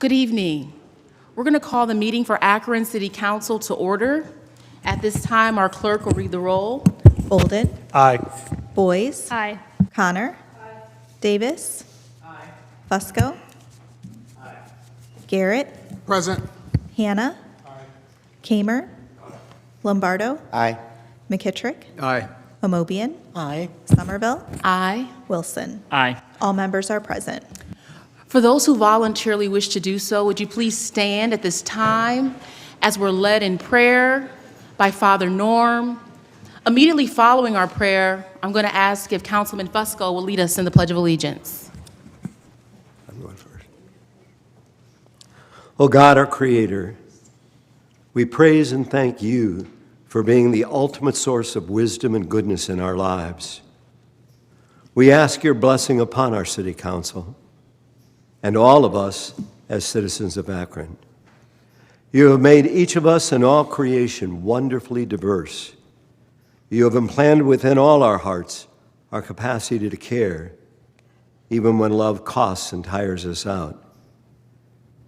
Good evening. We're going to call the meeting for Akron City Council to order. At this time, our clerk will read the roll. Bolden. Aye. Boyes. Aye. Connor. Aye. Davis. Aye. Fusco. Aye. Garrett. Present. Hannah. Aye. Kamer. Lombardo. Aye. McKittrick. Aye. Amobian. Aye. Somerville. Aye. Wilson. Aye. All members are present. For those who voluntarily wish to do so, would you please stand at this time as we're led in prayer by Father Norm. Immediately following our prayer, I'm going to ask if Councilman Fusco will lead us in the Pledge of Allegiance. I'm going first. Oh God, our Creator, we praise and thank you for being the ultimate source of wisdom and goodness in our lives. We ask your blessing upon our City Council and all of us as citizens of Akron. You have made each of us and all creation wonderfully diverse. You have implanted within all our hearts our capacity to care, even when love costs and tires us out.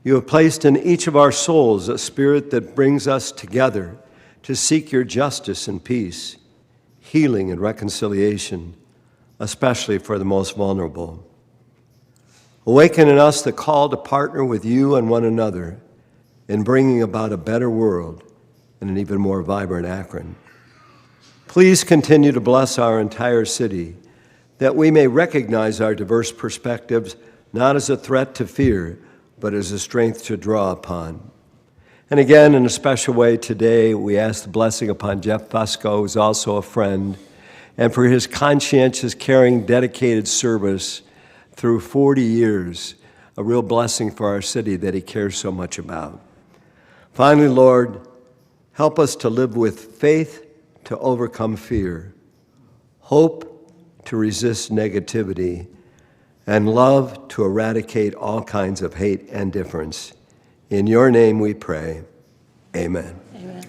You have placed in each of our souls a spirit that brings us together to seek your justice and peace, healing and reconciliation, especially for the most vulnerable. Awaken in us the call to partner with you and one another in bringing about a better world and an even more vibrant Akron. Please continue to bless our entire city, that we may recognize our diverse perspectives not as a threat to fear, but as a strength to draw upon. And again, in a special way today, we ask the blessing upon Jeff Fusco, who's also a friend, and for his conscientious, caring, dedicated service through 40 years, a real blessing for our city that he cares so much about. Finally, Lord, help us to live with faith to overcome fear, hope to resist negativity, and love to eradicate all kinds of hate and difference. In your name we pray. Amen. Amen.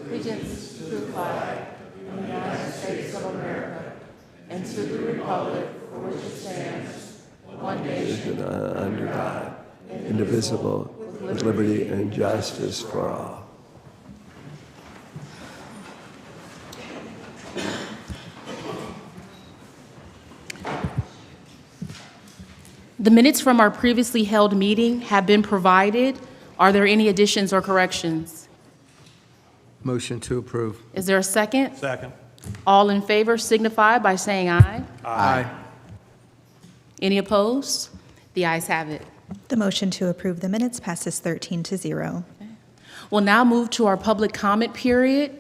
Allegiance to the flag of the United States of America and to the republic for which it stands, one nation, Under God, indivisible, with liberty and justice for all. The minutes from our previously held meeting have been provided. Are there any additions or corrections? Motion to approve. Is there a second? Second. All in favor signify by saying aye. Aye. Any opposed? The ayes have it. The motion to approve the minutes passes 13-0. We'll now move to our public comment period.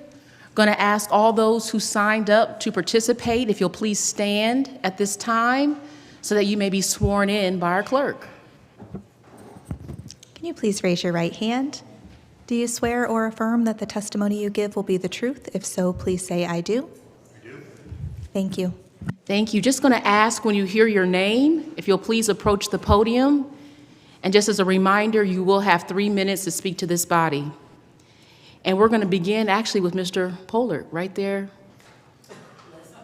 Going to ask all those who signed up to participate, if you'll please stand at this time so that you may be sworn in by our clerk. Can you please raise your right hand? Do you swear or affirm that the testimony you give will be the truth? If so, please say, I do. I do. Thank you. Thank you. Just going to ask when you hear your name, if you'll please approach the podium. And just as a reminder, you will have 3 minutes to speak to this body. And we're going to begin actually with Mr. Pollard right there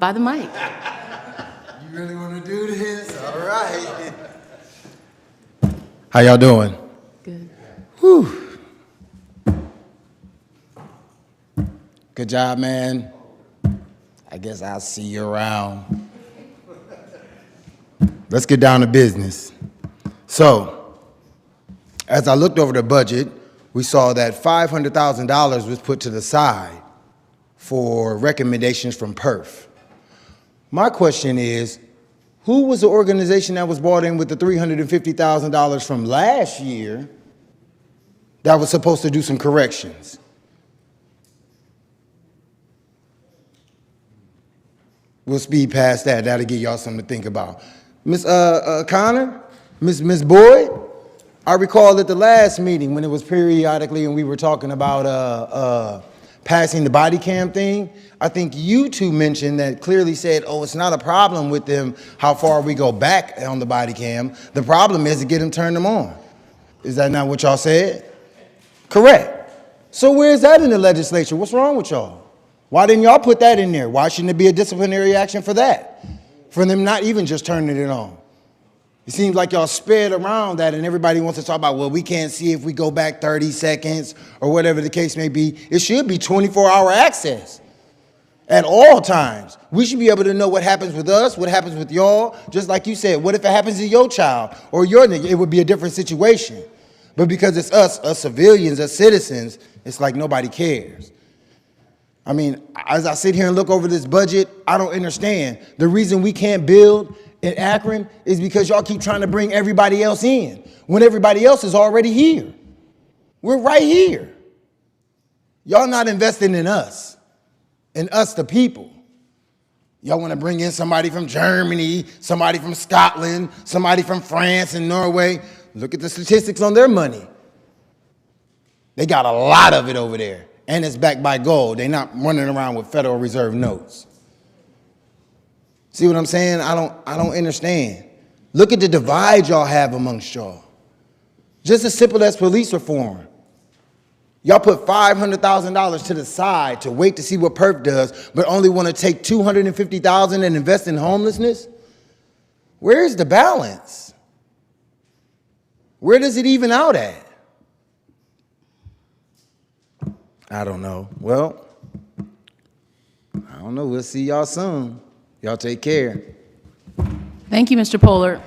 by the mic. You really want to do this? All right. How y'all doing? Good. Whew. Good job, man. I guess I'll see you around. Let's get down to business. So, as I looked over the budget, we saw that $500,000 was put to the side for recommendations from PERF. My question is, who was the organization that was brought in with the $350,000 from last year that was supposed to do some corrections? We'll speed past that. That'll give y'all something to think about. Miss Connor, Miss Boyd, I recall at the last meeting when it was periodically and we were talking about passing the body cam thing, I think you two mentioned that clearly said, oh, it's not a problem with them how far we go back on the body cam. The problem is to get them turned them on. Is that not what y'all said? Correct. So where's that in the legislature? What's wrong with y'all? Why didn't y'all put that in there? Why shouldn't there be a disciplinary action for that? For them not even just turning it on? It seems like y'all sped around that and everybody wants to talk about, well, we can't see if we go back 30 seconds or whatever the case may be. It should be 24-hour access at all times. We should be able to know what happens with us, what happens with y'all. Just like you said, what if it happens to your child or your nigga? It would be a different situation. But because it's us civilians, us citizens, it's like nobody cares. I mean, as I sit here and look over this budget, I don't understand. The reason we can't build in Akron is because y'all keep trying to bring everybody else in when everybody else is already here. We're right here. Y'all not investing in us the people. Y'all want to bring in somebody from Germany, somebody from Scotland, somebody from France and Norway. Look at the statistics on their money. They got a lot of it over there, and it's backed by gold. They're not running around with Federal Reserve notes. See what I'm saying? I don't understand. Look at the divide y'all have amongst y'all. Just as simple as police reform. Y'all put $500,000 to the side to wait to see what PERF does, but only want to take $250,000 and invest in homelessness? Where's the balance? Where does it even out at? I don't know. Well, I don't know. We'll see y'all soon. Y'all take care. Thank you, Mr. Pollard.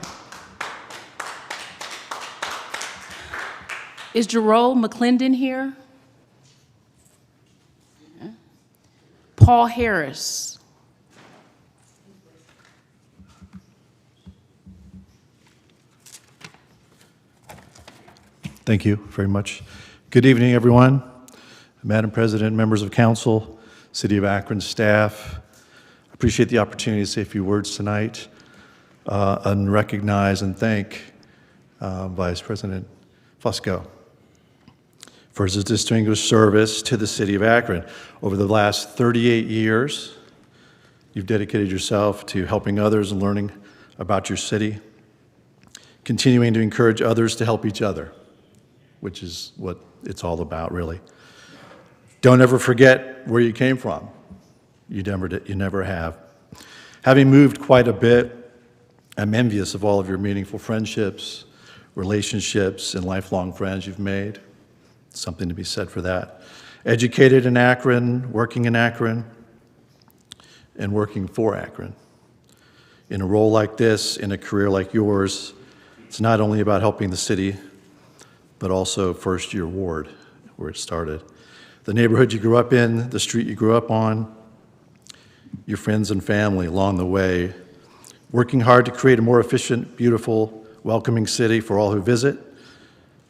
Is Jerome McClendon here? Paul Harris. Thank you very much. Good evening, everyone. Madam President, members of council, City of Akron staff. I appreciate the opportunity to say a few words tonight and recognize and thank Vice President Fusco for his distinguished service to the City of Akron. Over the last 38 years, you've dedicated yourself to helping others and learning about your city, continuing to encourage others to help each other, which is what it's all about, really. Don't ever forget where you came from. You never have. Having moved quite a bit, I'm envious of all of your meaningful friendships, relationships, and lifelong friends you've made. Something to be said for that. Educated in Akron, working in Akron, and working for Akron. In a role like this, in a career like yours, it's not only about helping the city, but also first your ward, where it started. The neighborhood you grew up in, the street you grew up on, your friends and family along the way, working hard to create a more efficient, beautiful, welcoming city for all who visit,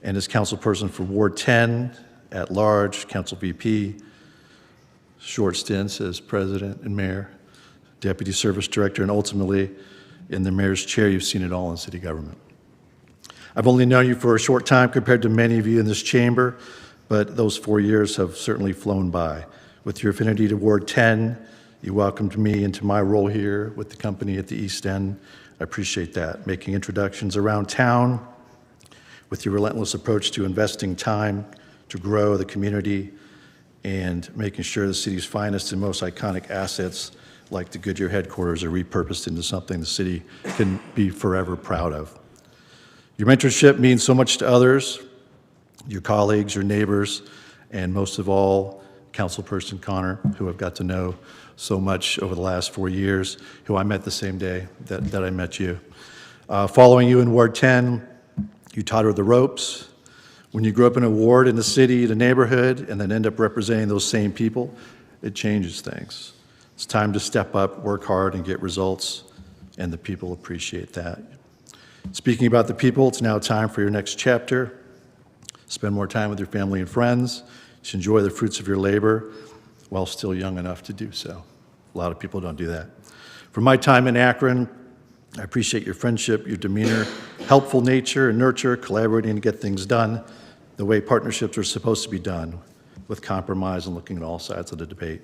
and as councilperson for Ward 10, at large, council VP, short stints as president and mayor, deputy service director, and ultimately in the mayor's chair. You've seen it all in city government. I've only known you for a short time compared to many of you in this chamber, but those 4 years have certainly flown by. With your affinity to Ward 10, you welcomed me into my role here with the company at the East End. I appreciate that. Making introductions around town with your relentless approach to investing time to grow the community and making sure the city's finest and most iconic assets like the Goodyear headquarters are repurposed into something the city can be forever proud of. Your mentorship means so much to others, your colleagues, your neighbors, and most of all, Councilperson Connor, who I've got to know so much over the last 4 years, who I met the same day that I met you. Following you in Ward 10, you taught her the ropes. When you grew up in a ward in the city, the neighborhood, and then end up representing those same people, it changes things. It's time to step up, work hard, and get results, and the people appreciate that. Speaking about the people, it's now time for your next chapter. Spend more time with your family and friends. To enjoy the fruits of your labor while still young enough to do so. A lot of people don't do that. From my time in Akron, I appreciate your friendship, your demeanor, helpful nature and nurture, collaborating to get things done the way partnerships are supposed to be done, with compromise and looking at all sides of the debate.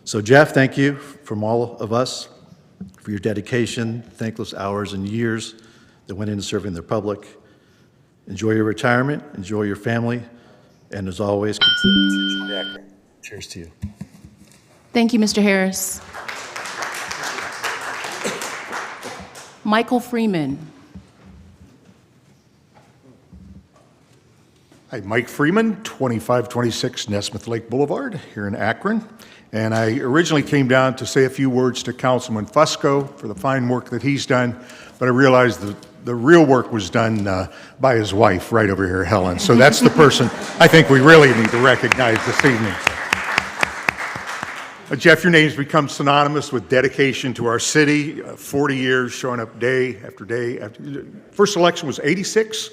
So Jeff, thank you from all of us for your dedication, thankless hours and years that went into serving the public. Enjoy your retirement, enjoy your family, and as always, consider teaching Akron. Cheers to you. Thank you, Mr. Harris. Michael Freeman. Hi, Mike Freeman, 2526 Nesmith Lake Boulevard here in Akron. And I originally came down to say a few words to Councilman Fusco for the fine work that he's done, but I realized that the real work was done by his wife right over here, Helen. So that's the person I think we really need to recognize this evening. Jeff, your name's become synonymous with dedication to our city. 40 years showing up day after day. First election was 86?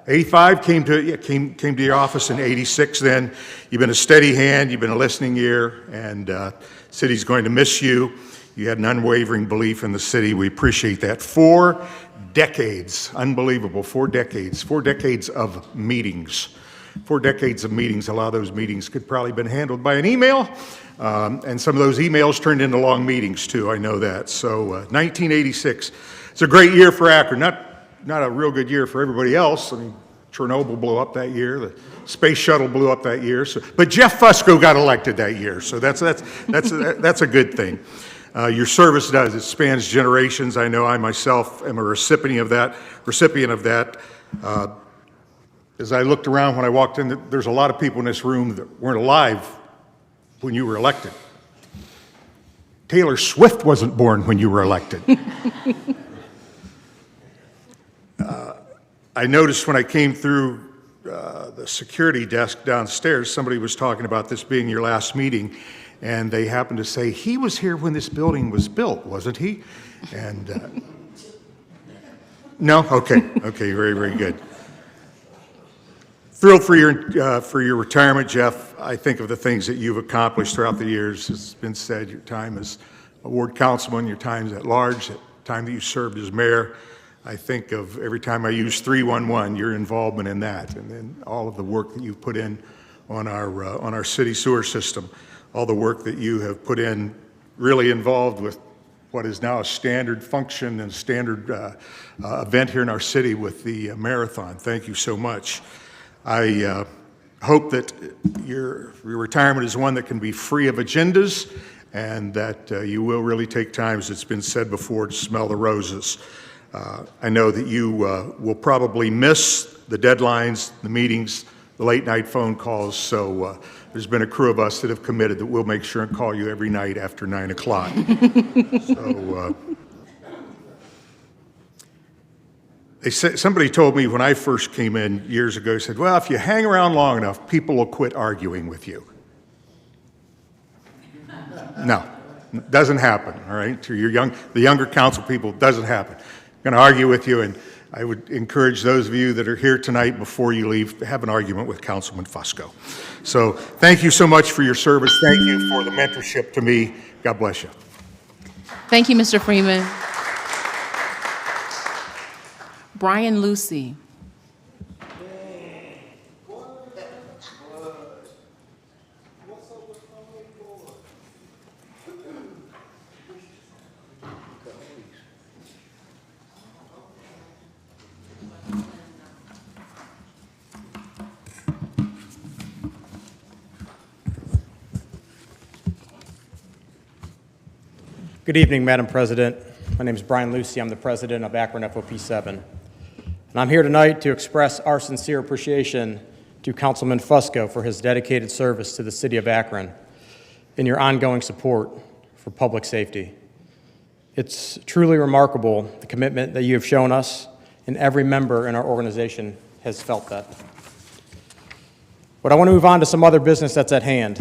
85 came to your office in 86 then. You've been a steady hand, you've been a listening ear, and city's going to miss you. You had an unwavering belief in the city. We appreciate that. 4 decades, unbelievable, 4 decades of meetings. 4 decades of meetings. A lot of those meetings could probably have been handled by an email, and some of those emails turned into long meetings too, I know that. So 1986, it's a great year for Akron. Not a real good year for everybody else. I mean, Chernobyl blew up that year. The space shuttle blew up that year. But Jeff Fusco got elected that year, so that's a good thing. Your service does. It spans generations. I know I myself am a recipient of that. As I looked around when I walked in, there's a lot of people in this room that weren't alive when you were elected. Taylor Swift wasn't born when you were elected. I noticed when I came through the security desk downstairs, somebody was talking about this being your last meeting, and they happened to say, he was here when this building was built, wasn't he? And no? Okay, very, very good. Thrilled for your retirement, Jeff. I think of the things that you've accomplished throughout the years. It's been said, your time as a ward councilman, your times at large, the time that you served as mayor. I think of every time I use 311, your involvement in that, and then all of the work that you've put in on our city sewer system, all the work that you have put in, really involved with what is now a standard function and standard event here in our city with the marathon. Thank you so much. I hope that your retirement is one that can be free of agendas, and that you will really take time, as it's been said before, to smell the roses. I know that you will probably miss the deadlines, the meetings, the late night phone calls, so there's been a crew of us that have committed that we'll make sure and call you every night after 9 o'clock. Somebody told me when I first came in years ago, said, well, if you hang around long enough, people will quit arguing with you. No, doesn't happen, all right? To the younger council people, it doesn't happen. I'm going to argue with you, and I would encourage those of you that are here tonight before you leave to have an argument with Councilman Fusco. So thank you so much for your service. Thank you for the mentorship to me. God bless you. Thank you, Mr. Freeman. Brian Lucy. Good evening, Madam President. My name is Brian Lucy. I'm the president of Akron FOP 7. And I'm here tonight to express our sincere appreciation to Councilman Fusco for his dedicated service to the city of Akron and your ongoing support for public safety. It's truly remarkable, the commitment that you have shown us, and every member in our organization has felt that. But I want to move on to some other business that's at hand.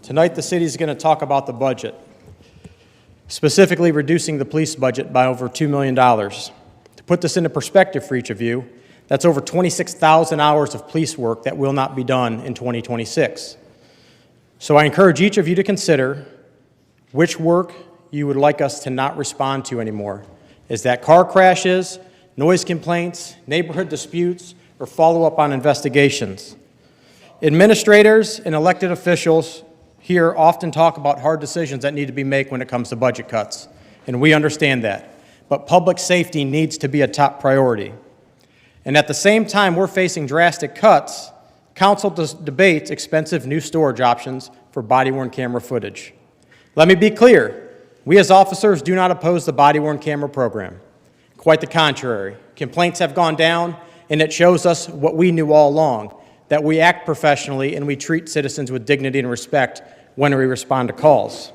Tonight, the city is going to talk about the budget, specifically reducing the police budget by over $2 million. To put this into perspective for each of you, that's over 26,000 hours of police work that will not be done in 2026. So I encourage each of you to consider which work you would like us to not respond to anymore. Is that car crashes, noise complaints, neighborhood disputes, or follow-up on investigations? Administrators and elected officials here often talk about hard decisions that need to be made when it comes to budget cuts, and we understand that. But public safety needs to be a top priority. And at the same time we're facing drastic cuts, council debates expensive new storage options for body-worn camera footage. Let me be clear, we as officers do not oppose the body-worn camera program. Quite the contrary. Complaints have gone down, and it shows us what we knew all along, that we act professionally and we treat citizens with dignity and respect when we respond to calls.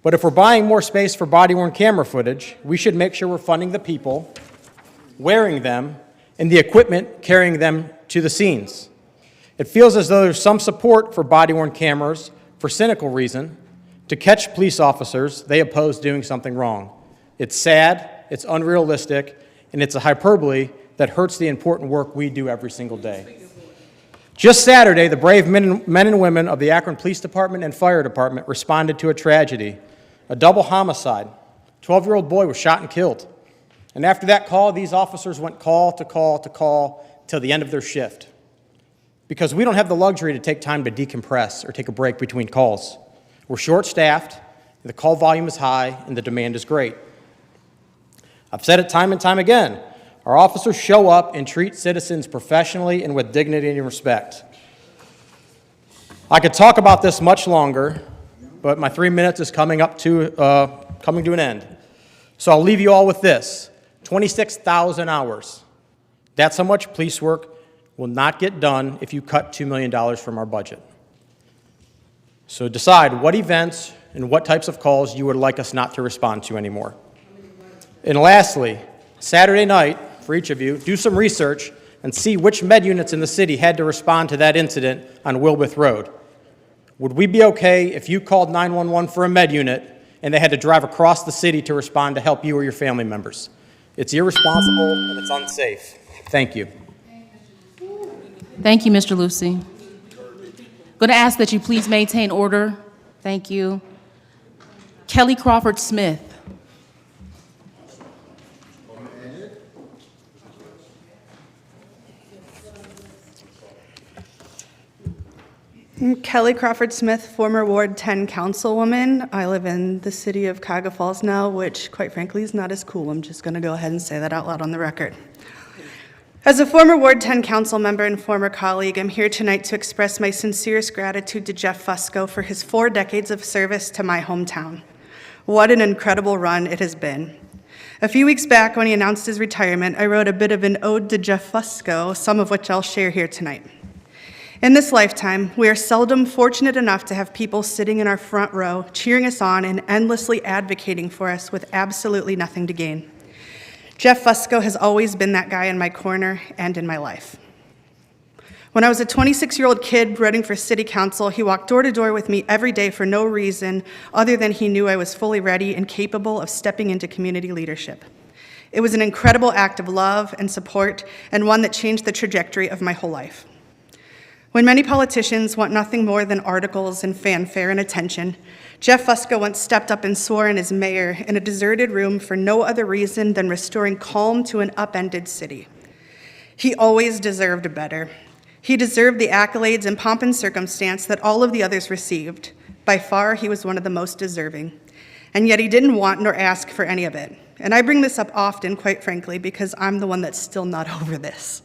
But if we're buying more space for body-worn camera footage, we should make sure we're funding the people, wearing them, and the equipment carrying them to the scenes. It feels as though there's some support for body-worn cameras for cynical reason to catch police officers they oppose doing something wrong. It's sad, it's unrealistic, and it's a hyperbole that hurts the important work we do every single day. Just Saturday, the brave men and women of the Akron Police Department and Fire Department responded to a tragedy, a double homicide. A 12-year-old boy was shot and killed. And after that call, these officers went call to call to call till the end of their shift. Because we don't have the luxury to take time to decompress or take a break between calls. We're short-staffed, the call volume is high, and the demand is great. I've said it time and time again. Our officers show up and treat citizens professionally and with dignity and respect. I could talk about this much longer, but my 3 minutes is coming to an end. So I'll leave you all with this. 26,000 hours. That's how much police work will not get done if you cut $2 million from our budget. So decide what events and what types of calls you would like us not to respond to anymore. And lastly, Saturday night, for each of you, do some research and see which med units in the city had to respond to that incident on Wilbeth Road. Would we be okay if you called 911 for a med unit and they had to drive across the city to respond to help you or your family members? It's irresponsible and it's unsafe. Thank you. Thank you, Mr. Lucy. Going to ask that you please maintain order. Thank you. Kelly Crawford Smith. Kelly Crawford Smith, former Ward 10 councilwoman. I live in the city of Cuyahoga Falls now, which quite frankly is not as cool. I'm just going to go ahead and say that out loud on the record. As a former Ward 10 council member and former colleague, I'm here tonight to express my sincerest gratitude to Jeff Fusco for his 4 decades of service to my hometown. What an incredible run it has been. A few weeks back, when he announced his retirement, I wrote a bit of an ode to Jeff Fusco, some of which I'll share here tonight. In this lifetime, we are seldom fortunate enough to have people sitting in our front row, cheering us on and endlessly advocating for us with absolutely nothing to gain. Jeff Fusco has always been that guy in my corner and in my life. When I was a 26-year-old kid running for city council, he walked door to door with me every day for no reason other than he knew I was fully ready and capable of stepping into community leadership. It was an incredible act of love and support, and one that changed the trajectory of my whole life. When many politicians want nothing more than articles and fanfare and attention, Jeff Fusco once stepped up and swore in as mayor in a deserted room for no other reason than restoring calm to an upended city. He always deserved better. He deserved the accolades and pomp and circumstance that all of the others received. By far, he was one of the most deserving. And yet he didn't want nor ask for any of it. And I bring this up often, quite frankly, because I'm the one that's still not over this.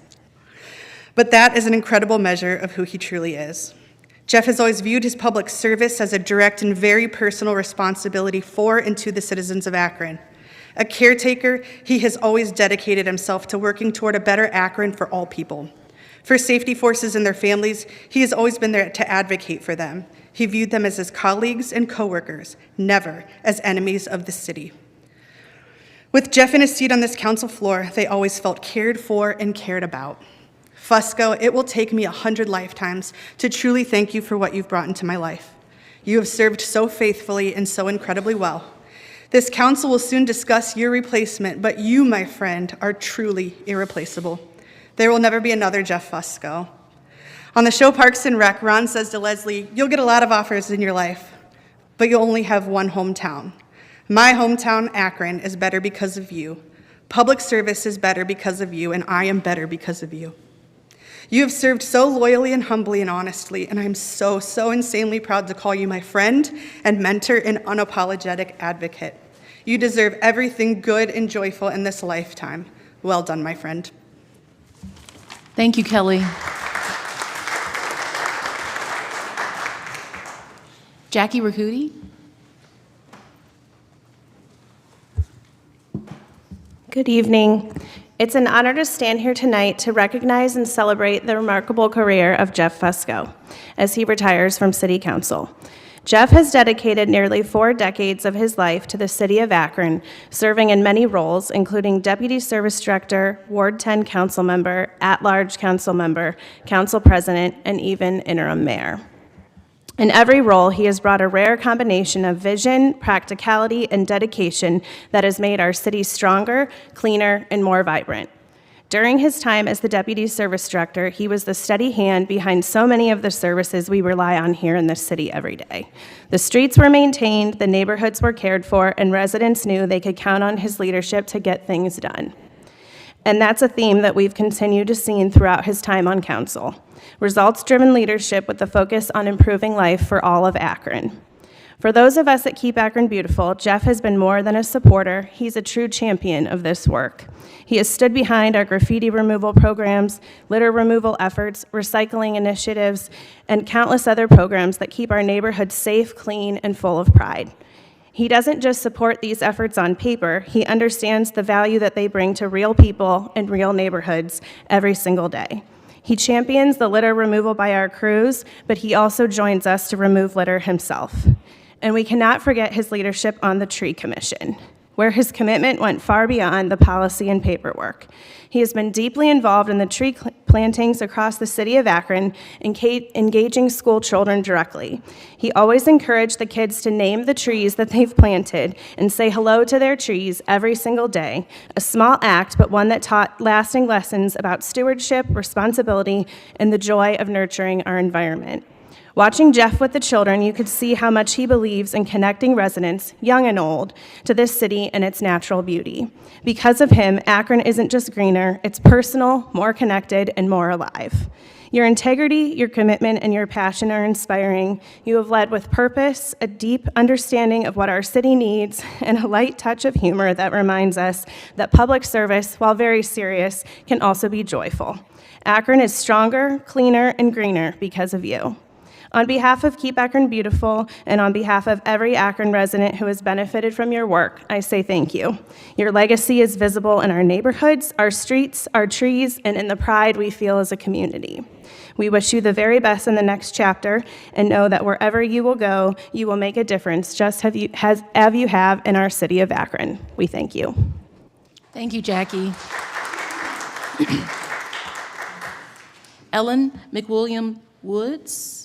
But that is an incredible measure of who he truly is. Jeff has always viewed his public service as a direct and very personal responsibility for and to the citizens of Akron. A caretaker, he has always dedicated himself to working toward a better Akron for all people. For safety forces and their families, he has always been there to advocate for them. He viewed them as his colleagues and coworkers, never as enemies of the city. With Jeff in his seat on this council floor, they always felt cared for and cared about. Fusco, it will take me 100 lifetimes to truly thank you for what you've brought into my life. You have served so faithfully and so incredibly well. This council will soon discuss your replacement, but you, my friend, are truly irreplaceable. There will never be another Jeff Fusco. On the show Parks and Rec, Ron says to Leslie, "You'll get a lot of offers in your life, but you'll only have one hometown. My hometown, Akron, is better because of you. Public service is better because of you, and I am better because of you. You have served so loyally and humbly and honestly, and I'm so, so insanely proud to call you my friend and mentor and unapologetic advocate. You deserve everything good and joyful in this lifetime. Well done, my friend." Thank you, Kelly. Jackie Rakuti. Good evening. It's an honor to stand here tonight to recognize and celebrate the remarkable career of Jeff Fusco as he retires from City Council. Jeff has dedicated nearly 4 decades of his life to the City of Akron, serving in many roles, including Deputy Service Director, Ward 10 Council Member, At-Large Council Member, Council President, and even Interim Mayor. In every role, he has brought a rare combination of vision, practicality, and dedication that has made our city stronger, cleaner, and more vibrant. During his time as the Deputy Service Director, he was the steady hand behind so many of the services we rely on here in this city every day. The streets were maintained, the neighborhoods were cared for, and residents knew they could count on his leadership to get things done. And that's a theme that we've continued to see throughout his time on council. Results-driven leadership with the focus on improving life for all of Akron. For those of us that keep Akron beautiful, Jeff has been more than a supporter. He's a true champion of this work. He has stood behind our graffiti removal programs, litter removal efforts, recycling initiatives, and countless other programs that keep our neighborhoods safe, clean, and full of pride. He doesn't just support these efforts on paper, he understands the value that they bring to real people and real neighborhoods every single day. He champions the litter removal by our crews, but he also joins us to remove litter himself. And we cannot forget his leadership on the Tree Commission, where his commitment went far beyond the policy and paperwork. He has been deeply involved in the tree plantings across the city of Akron, engaging school children directly. He always encouraged the kids to name the trees that they've planted and say hello to their trees every single day, a small act, but one that taught lasting lessons about stewardship, responsibility, and the joy of nurturing our environment. Watching Jeff with the children, you could see how much he believes in connecting residents, young and old, to this city and its natural beauty. Because of him, Akron isn't just greener, it's personal, more connected, and more alive. Your integrity, your commitment, and your passion are inspiring. You have led with purpose, a deep understanding of what our city needs, and a light touch of humor that reminds us that public service, while very serious, can also be joyful. Akron is stronger, cleaner, and greener because of you. On behalf of Keep Akron Beautiful, and on behalf of every Akron resident who has benefited from your work, I say thank you. Your legacy is visible in our neighborhoods, our streets, our trees, and in the pride we feel as a community. We wish you the very best in the next chapter, and know that wherever you will go, you will make a difference, just as you have in our city of Akron. We thank you. Thank you, Jackie. Ellen McWilliam Woods.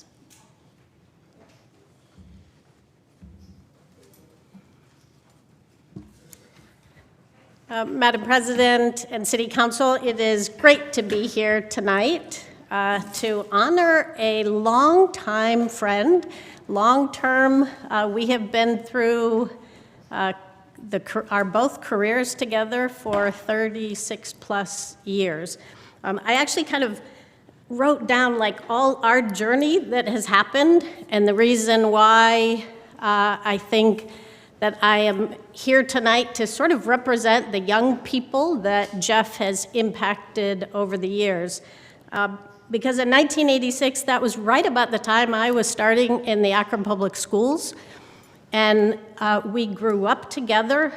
Madam President and City Council, it is great to be here tonight to honor a longtime friend, long-term. We have been through our both careers together for 36 plus years. I actually kind of wrote down like all our journey that has happened and the reason why I think that I am here tonight to sort of represent the young people that Jeff has impacted over the years. Because in 1986, that was right about the time I was starting in the Akron Public Schools. And we grew up together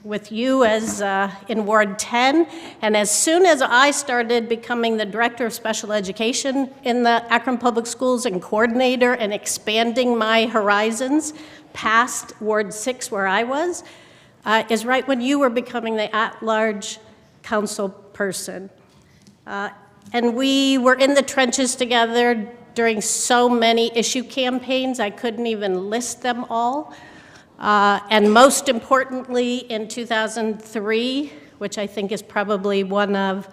with you as in Ward 10. And as soon as I started becoming the Director of Special Education in the Akron Public Schools and coordinator and expanding my horizons past Ward 6 where I was, is right when you were becoming the at-large council person. And we were in the trenches together during so many issue campaigns, I couldn't even list them all. And most importantly, in 2003, which I think is probably one of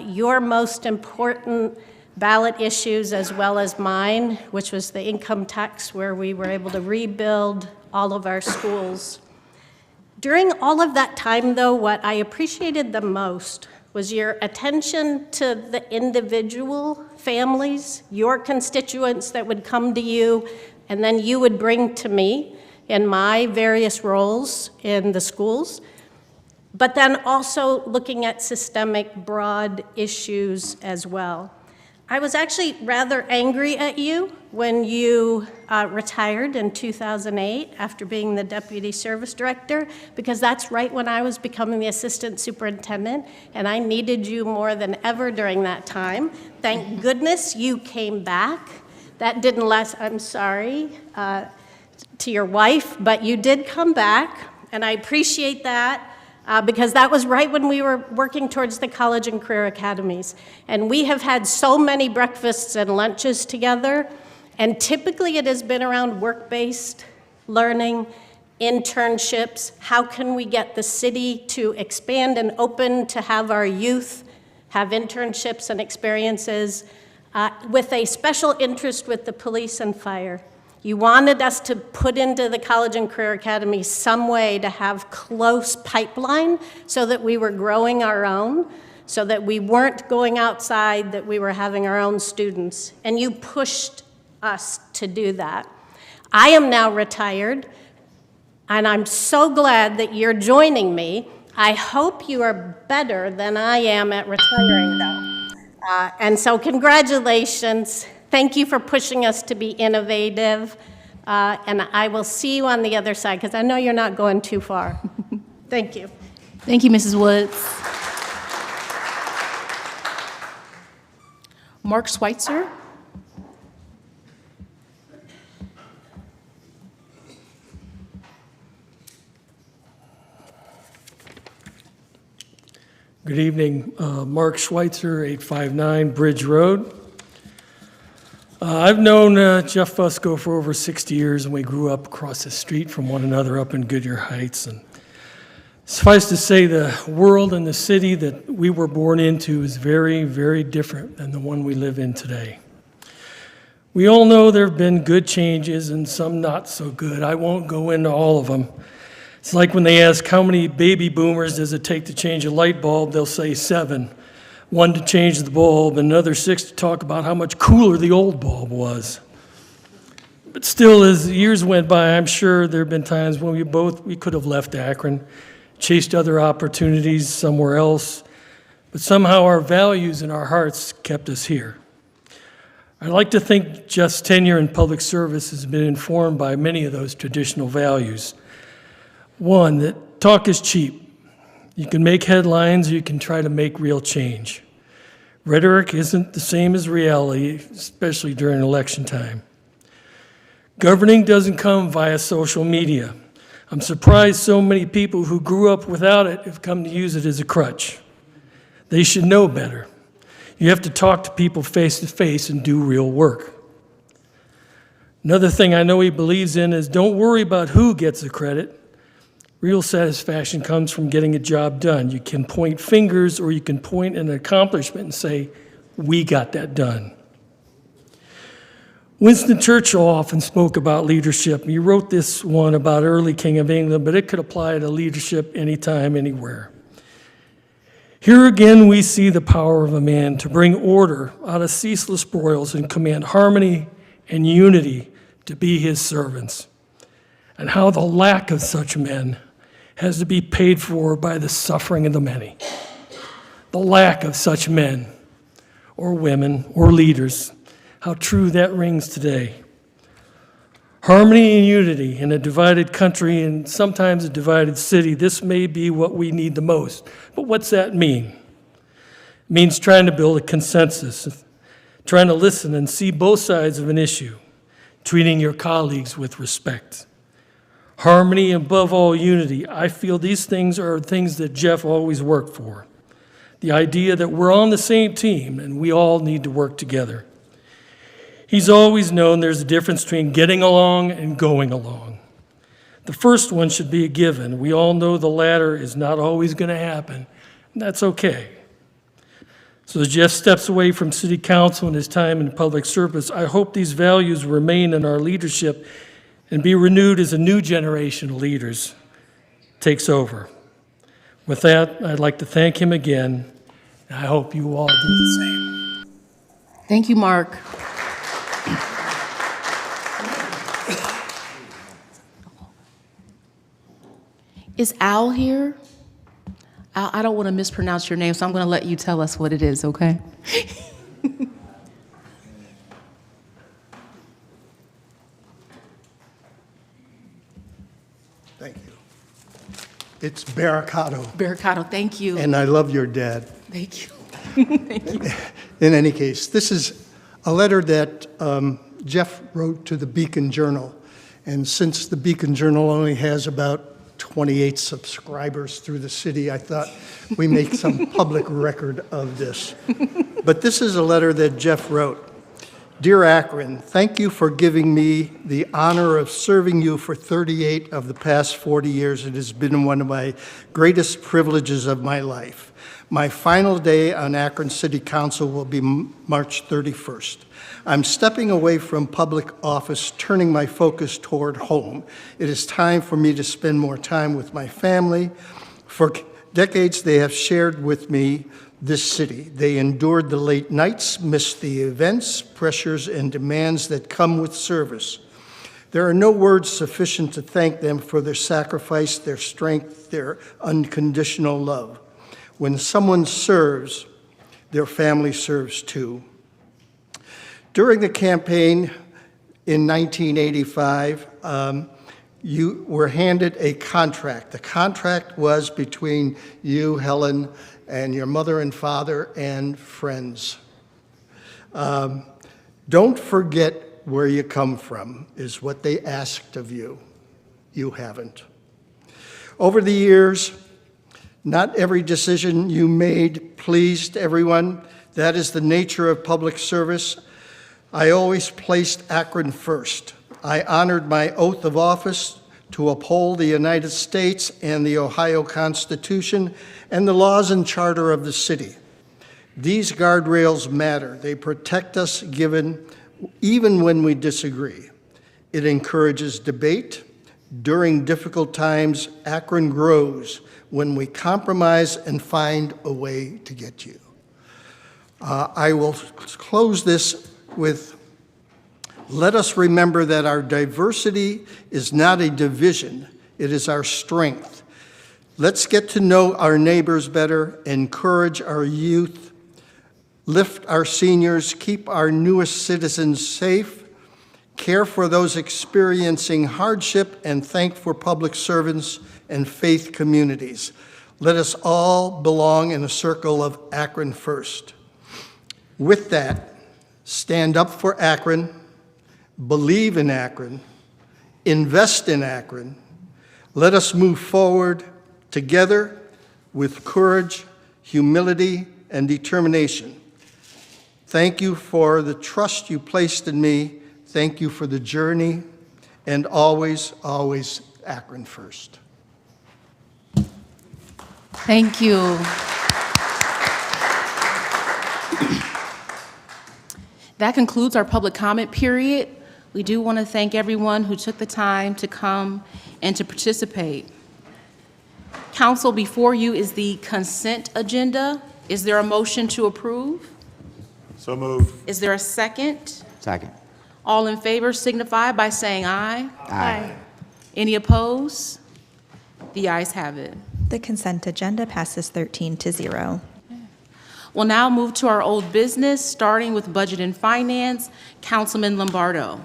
your most important ballot issues as well as mine, which was the income tax, where we were able to rebuild all of our schools. During all of that time, though, what I appreciated the most was your attention to the individual families, your constituents that would come to you, and then you would bring to me in my various roles in the schools, but then also looking at systemic, broad issues as well. I was actually rather angry at you when you retired in 2008 after being the deputy service director, because that's right when I was becoming the assistant superintendent, and I needed you more than ever during that time. Thank goodness you came back. That didn't last, I'm sorry, to your wife, but you did come back, and I appreciate that. Because that was right when we were working towards the college and career academies. And we have had so many breakfasts and lunches together, and typically it has been around work-based learning, internships, how can we get the city to expand and open to have our youth have internships and experiences, with a special interest with the police and fire. You wanted us to put into the College and Career Academy some way to have close pipeline so that we were growing our own, so that we weren't going outside, that we were having our own students. And you pushed us to do that. I am now retired, and I'm so glad that you're joining me. I hope you are better than I am at retiring, though. And so congratulations. Thank you for pushing us to be innovative, and I will see you on the other side, because I know you're not going too far. Thank you. Thank you, Mrs. Woods. Mark Schweitzer. Good evening. Mark Schweitzer, 859 Bridge Road. I've known Jeff Fusco for over 60 years, and we grew up across the street from one another up in Goodyear Heights. And suffice to say, the world and the city that we were born into is very, very different than the one we live in today. We all know there have been good changes and some not so good. I won't go into all of them. It's like when they ask how many baby boomers does it take to change a light bulb, they'll say 7. 1 to change the bulb, and another 6 to talk about how much cooler the old bulb was. But still, as years went by, I'm sure there have been times when we could have left Akron, chased other opportunities somewhere else, but somehow our values and our hearts kept us here. I'd like to think Jeff's tenure in public service has been informed by many of those traditional values. One, that talk is cheap. You can make headlines, or you can try to make real change. Rhetoric isn't the same as reality, especially during election time. Governing doesn't come via social media. I'm surprised so many people who grew up without it have come to use it as a crutch. They should know better. You have to talk to people face to face and do real work. Another thing I know he believes in is don't worry about who gets the credit. Real satisfaction comes from getting a job done. You can point fingers, or you can point an accomplishment and say, we got that done. Winston Churchill often spoke about leadership. He wrote this one about early King of England, but it could apply to leadership anytime, anywhere. Here again, we see the power of a man to bring order out of ceaseless broils and command harmony and unity to be his servants, and how the lack of such men has to be paid for by the suffering of the many. The lack of such men or women or leaders, how true that rings today. Harmony and unity in a divided country and sometimes a divided city, this may be what we need the most. But what's that mean? It means trying to build a consensus, trying to listen and see both sides of an issue, treating your colleagues with respect. Harmony, and above all, unity. I feel these things are things that Jeff always worked for. The idea that we're on the same team and we all need to work together. He's always known there's a difference between getting along and going along. The first one should be a given. We all know the latter is not always going to happen, and that's okay. So as Jeff steps away from city council and his time in public service, I hope these values remain in our leadership and be renewed as a new generation of leaders takes over. With that, I'd like to thank him again, and I hope you all do the same. Thank you, Mark. Is Al here? Al, I don't want to mispronounce your name, so I'm going to let you tell us what it is, okay? It's Barricado, Barricado, thank you. and I love your dad. Thank you. Thank you. In any case, this is a letter that Jeff wrote to the Beacon Journal. And since the Beacon Journal only has about 28 subscribers through the city, I thought we make some public record of this. But this is a letter that Jeff wrote. Dear Akron, thank you for giving me the honor of serving you for 38 of the past 40 years. It has been one of my greatest privileges of my life. My final day on Akron City Council will be March 31st. I'm stepping away from public office, turning my focus toward home. It is time for me to spend more time with my family. For decades, they have shared with me this city. They endured the late nights, missed the events, pressures, and demands that come with service. There are no words sufficient to thank them for their sacrifice, their strength, their unconditional love. When someone serves, their family serves too. During the campaign in 1985, you were handed a contract. The contract was between you, Helen, and your mother and father and friends. Don't forget where you come from, is what they asked of you. You haven't. Over the years, not every decision you made pleased everyone. That is the nature of public service. I always placed Akron first. I honored my oath of office to uphold the United States and the Ohio Constitution and the laws and charter of the city. These guardrails matter. They protect us even when we disagree. It encourages debate. During difficult times, Akron grows when we compromise and find a way to get you. I will close this with, let us remember that our diversity is not a division, it is our strength. Let's get to know our neighbors better, encourage our youth, lift our seniors, keep our newest citizens safe, care for those experiencing hardship, and thank for public servants and faith communities. Let us all belong in a circle of Akron first. With that, stand up for Akron, believe in Akron, invest in Akron. Let us move forward together with courage, humility, and determination. Thank you for the trust you placed in me. Thank you for the journey, and always, always Akron first. Thank you. That concludes our public comment period. We do want to thank everyone who took the time to come and to participate. Council, before you is the consent agenda. Is there a motion to approve? So moved. Is there a second? Second. All in favor signify by saying aye. Aye. Any opposed? The ayes have it. The consent agenda passes 13-0. We'll now move to our old business, starting with Budget and Finance. Councilman Lombardo.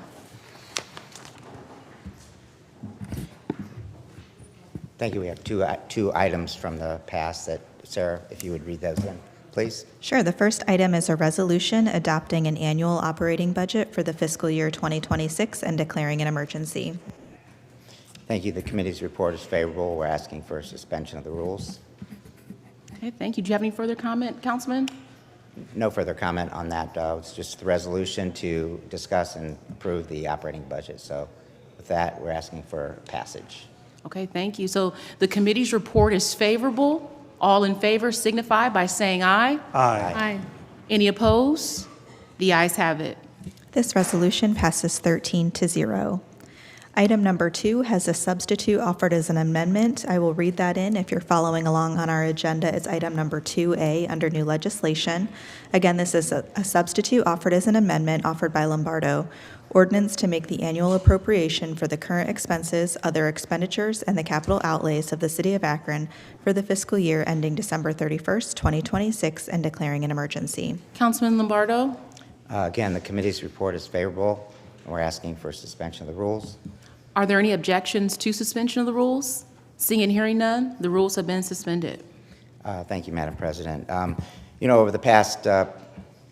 Thank you. We have two items from the past that, Sarah, if you would read those in, please. Sure. The first item is a resolution adopting an annual operating budget for the fiscal year 2026 and declaring an emergency. Thank you. The committee's report is favorable. We're asking for a suspension of the rules. Okay, thank you. Do you have any further comment, Councilman? No further comment on that. It's just the resolution to discuss and approve the operating budget. So with that, we're asking for passage. Okay, thank you. So the committee's report is favorable. All in favor signify by saying aye. Aye. Any opposed? The ayes have it. This resolution passes 13-0. Item number 2 has a substitute offered as an amendment. I will read that in. If you're following along on our agenda, it's item number 2A under new legislation. Again, this is a substitute offered as an amendment offered by Lombardo. Ordinance to make the annual appropriation for the current expenses, other expenditures, and the capital outlays of the City of Akron for the fiscal year ending December 31st, 2026, and declaring an emergency. Councilman Lombardo? Again, the committee's report is favorable, and we're asking for suspension of the rules. Are there any objections to suspension of the rules? Seeing and hearing none, the rules have been suspended. Thank you, Madam President. Over the past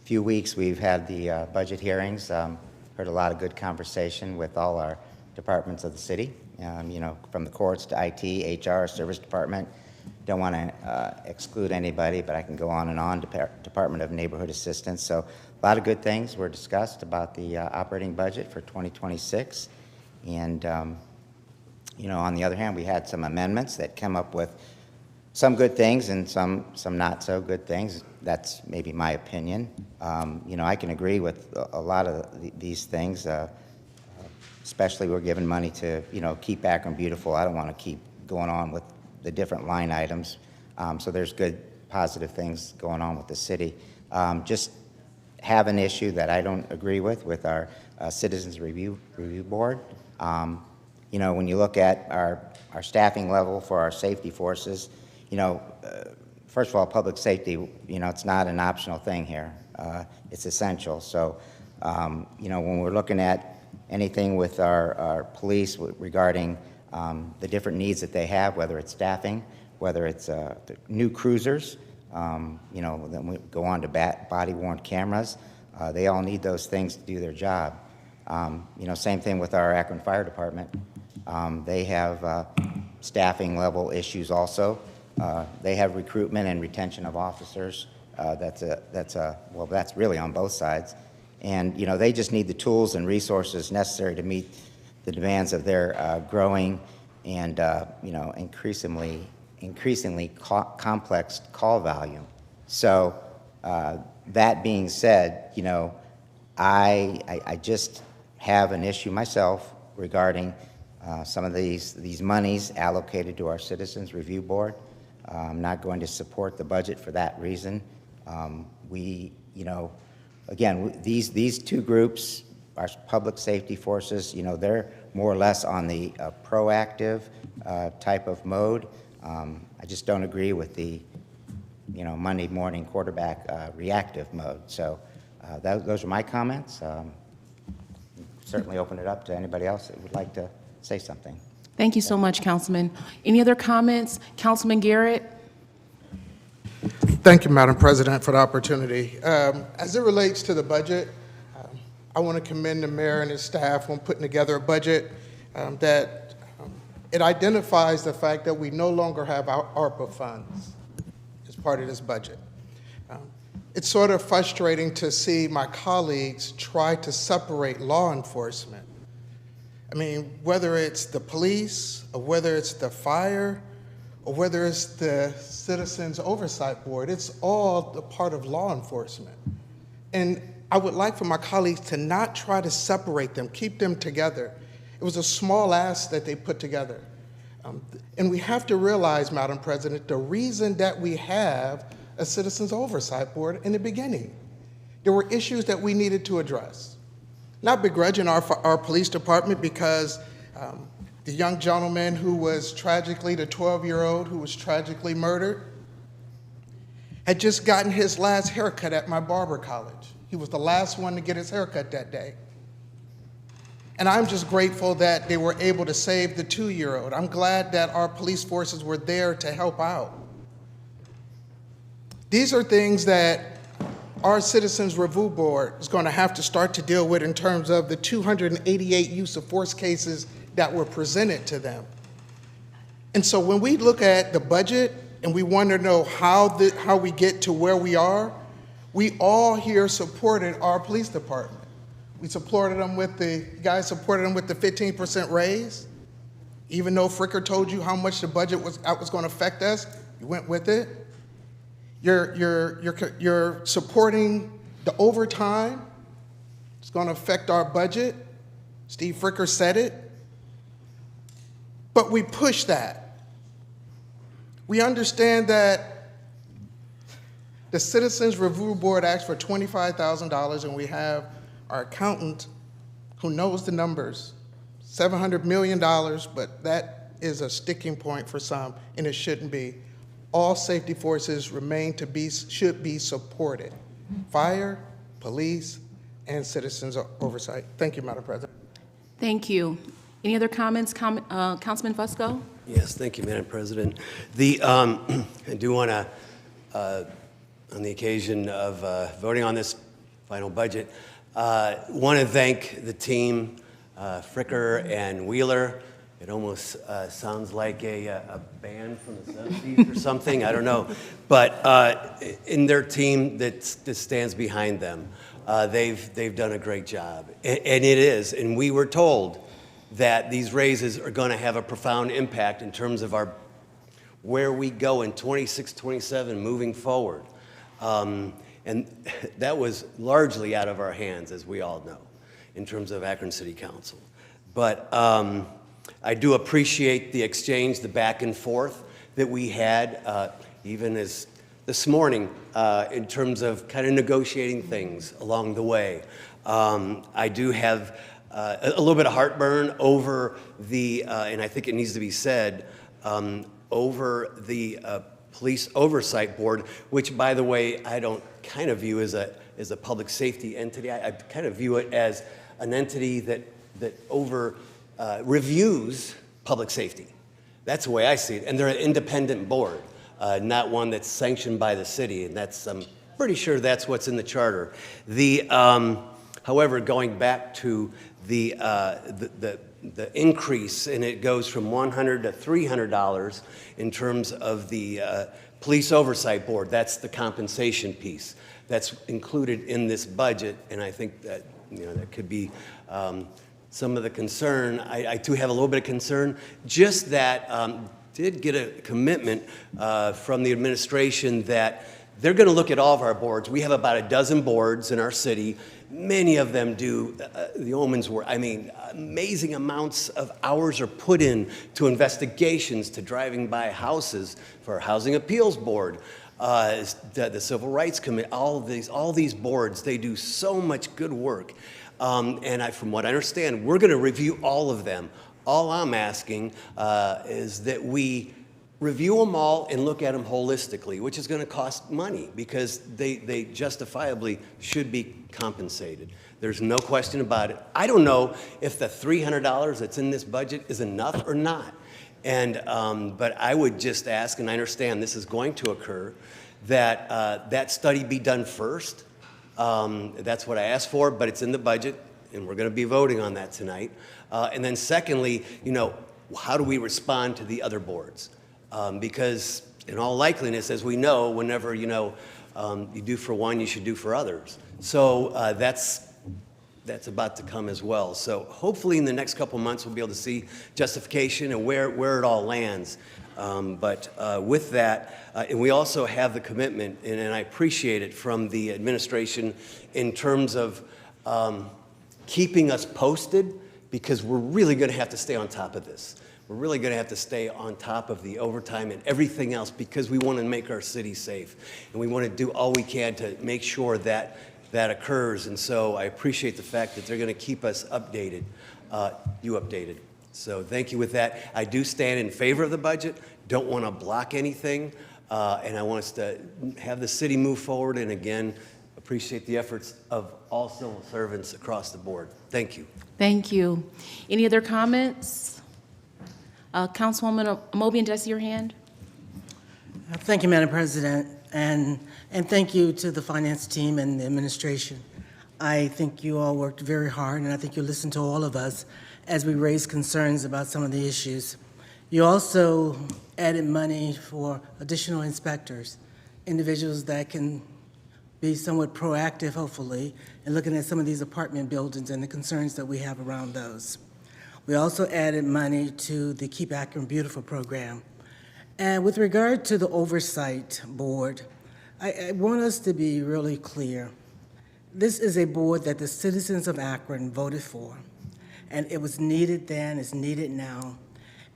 few weeks, we've had the budget hearings, heard a lot of good conversation with all our departments of the city, from the courts to IT, HR, Service Department. Don't want to exclude anybody, but I can go on and on, Department of Neighborhood Assistance. So a lot of good things were discussed about the operating budget for 2026. And, on the other hand, we had some amendments that came up with some good things and some not so good things. That's maybe my opinion. I can agree with a lot of these things, especially we're giving money to, keep Akron beautiful. I don't want to keep going on with the different line items. So there's good, positive things going on with the city. Just have an issue that I don't agree with our Citizens Review Board. When you look at our staffing level for our safety forces, first of all, public safety, it's not an optional thing here. It's essential. So, when we're looking at anything with our police regarding the different needs that they have, whether it's staffing, whether it's the new cruisers, then we go on to body-worn cameras. They all need those things to do their job. Same thing with our Akron Fire Department. They have staffing level issues also. They have recruitment and retention of officers. That's really on both sides. And, they just need the tools and resources necessary to meet the demands of their growing and, increasingly complex call volume. So that being said, I just have an issue myself regarding some of these monies allocated to our Citizens Review Board. I'm not going to support the budget for that reason. Again, these two groups, our public safety forces, they're more or less on the proactive type of mode. I just don't agree with the, Monday morning quarterback reactive mode. So those are my comments. Certainly open it up to anybody else that would like to say something. Thank you so much, Councilman. Any other comments? Councilman Garrett? Thank you, Madam President, for the opportunity. As it relates to the budget, I want to commend the mayor and his staff on putting together a budget that it identifies the fact that we no longer have our ARPA funds as part of this budget. It's sort of frustrating to see my colleagues try to separate law enforcement. I mean, whether it's the police, or whether it's the fire, or whether it's the Citizens Oversight Board, it's all a part of law enforcement. And I would like for my colleagues to not try to separate them, keep them together. It was a small ask that they put together. And we have to realize, Madam President, the reason that we have a Citizens Oversight Board in the beginning, there were issues that we needed to address. Not begrudging our police department because the young gentleman who was tragically, the 12-year-old who was tragically murdered, had just gotten his last haircut at my barber college. He was the last one to get his haircut that day. And I'm just grateful that they were able to save the 2-year-old. I'm glad that our police forces were there to help out. These are things that our Citizens Review Board is going to have to start to deal with in terms of the 288 use of force cases that were presented to them. And so when we look at the budget and we want to know how we get to where we are, we all here supported our police department. We supported them with the 15% raise. Even though Fricker told you how much the budget was going to affect us, you went with it. You're supporting the overtime. It's going to affect our budget. Steve Fricker said it. But we push that. We understand that the Citizens Review Board asked for $25,000, and we have our accountant who knows the numbers, $700 million, but that is a sticking point for some, and it shouldn't be. All safety forces should be supported. Fire, police, and citizens oversight. Thank you, Madam President. Thank you. Any other comments, Councilman Fusco? Yes, thank you, Madam President. I do want to, on the occasion of voting on this final budget, want to thank the team, Fricker and Wheeler. It almost sounds like a band from the 70s or something, I don't know. But in their team that stands behind them, they've done a great job. And it is, and we were told that these raises are going to have a profound impact in terms of where we go in 26, 27 moving forward. And that was largely out of our hands, as we all know, in terms of Akron City Council. But I do appreciate the exchange, the back and forth that we had, even as this morning, in terms of kind of negotiating things along the way. I do have a little bit of heartburn over and I think it needs to be said, over the Police Oversight Board, which, by the way, I don't kind of view as a public safety entity. I kind of view it as an entity that reviews public safety. That's the way I see it. And they're an independent board, not one that's sanctioned by the city. And I'm pretty sure that's what's in the charter. However, going back to the increase, and it goes from $100 to $300 in terms of the Police Oversight Board. That's the compensation piece that's included in this budget, and I think that that could be some of the concern. I too have a little bit of concern. Just that did get a commitment from the administration that they're going to look at all of our boards. We have about a dozen boards in our city. Many of them do the omens work. I mean, amazing amounts of hours are put in to investigations, to driving by houses for our Housing Appeals Board, the Civil Rights Committee, all these boards, they do so much good work. And from what I understand, we're going to review all of them. All I'm asking is that we review them all and look at them holistically, which is going to cost money because they justifiably should be compensated. There's no question about it. I don't know if the $300 that's in this budget is enough or not. And but I would just ask, and I understand this is going to occur, that that study be done first. That's what I asked for, but it's in the budget, and we're going to be voting on that tonight. And then secondly, how do we respond to the other boards? Because in all likeliness, as we know, whenever you do for one, you should do for others. So that's about to come as well. So hopefully in the next couple months, we'll be able to see justification and where it all lands. But with that, and we also have the commitment, and I appreciate it from the administration in terms of keeping us posted, because we're really going to have to stay on top of this. We're really going to have to stay on top of the overtime and everything else because we want to make our city safe. And we want to do all we can to make sure that that occurs. And so I appreciate the fact that they're going to keep us updated, updated. So thank you with that. I do stand in favor of the budget, don't want to block anything, and I want us to have the city move forward. And again, appreciate the efforts of all civil servants across the board. Thank you. Thank you. Any other comments? Councilwoman Mobian, did I see your hand? Thank you, Madam President, and thank you to the finance team and the administration. I think you all worked very hard, and I think you listened to all of us as we raised concerns about some of the issues. You also added money for additional inspectors, individuals that can be somewhat proactive, hopefully, in looking at some of these apartment buildings and the concerns that we have around those. We also added money to the Keep Akron Beautiful program. And with regard to the Oversight Board, I want us to be really clear. This is a board that the citizens of Akron voted for, and it was needed then, it's needed now.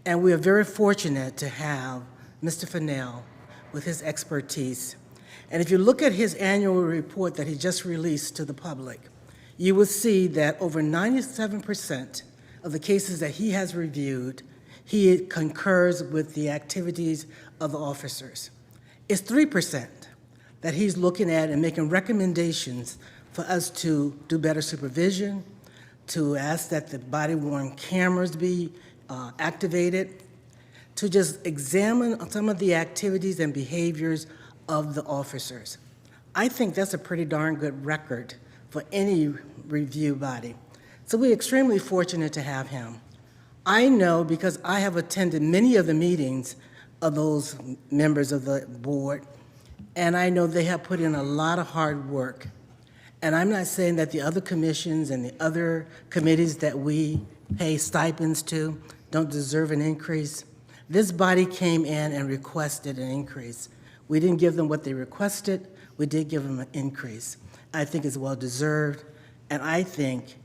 And we are very fortunate to have Mr. Fennell with his expertise. And if you look at his annual report that he just released to the public, you will see that over 97% of the cases that he has reviewed, he concurs with the activities of the officers. It's 3% that he's looking at and making recommendations for us to do better supervision, to ask that the body-worn cameras be activated, to just examine some of the activities and behaviors of the officers. I think that's a pretty darn good record for any review body. So we're extremely fortunate to have him. I know because I have attended many of the meetings of those members of the board, and I know they have put in a lot of hard work. And I'm not saying that the other commissions and the other committees that we pay stipends to don't deserve an increase. This body came in and requested an increase. We didn't give them what they requested. We did give them an increase. I think it's well-deserved, and I think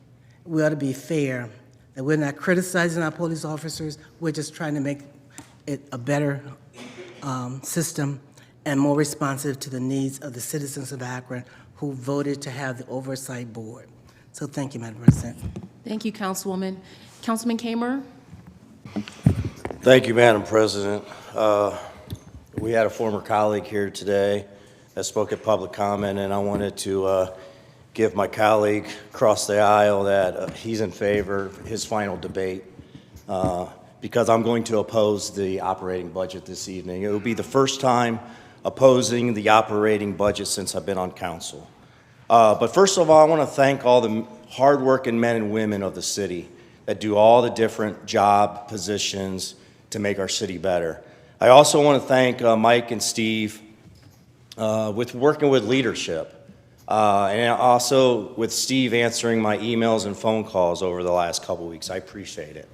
we ought to be fair, that we're not criticizing our police officers. We're just trying to make it a better system and more responsive to the needs of the citizens of Akron who voted to have the oversight board. So thank you, Madam President. Thank you, Councilwoman. Councilman Kamer? Thank you, Madam President. We had a former colleague here today that spoke at public comment, and I wanted to give my colleague across the aisle that he's in favor of his final debate because I'm going to oppose the operating budget this evening. It will be the first time opposing the operating budget since I've been on council. But first of all, I want to thank all the hardworking men and women of the city that do all the different job positions to make our city better. I also want to thank Mike and Steve with working with leadership, and also with Steve answering my emails and phone calls over the last couple weeks. I appreciate it.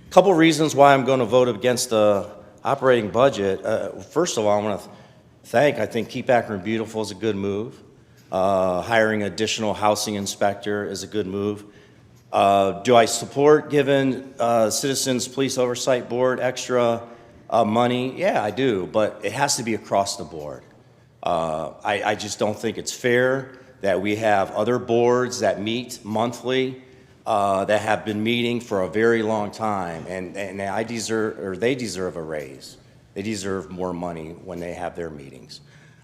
Couple reasons why I'm going to vote against the operating budget. First of all, I want to I think Keep Akron Beautiful is a good move. Hiring additional housing inspector is a good move. Do I support giving Citizens Police Oversight Board extra money? Yeah, I do, but it has to be across the board. I just don't think it's fair that we have other boards that meet monthly that have been meeting for a very long time, and they deserve a raise. They deserve more money when they have their meetings.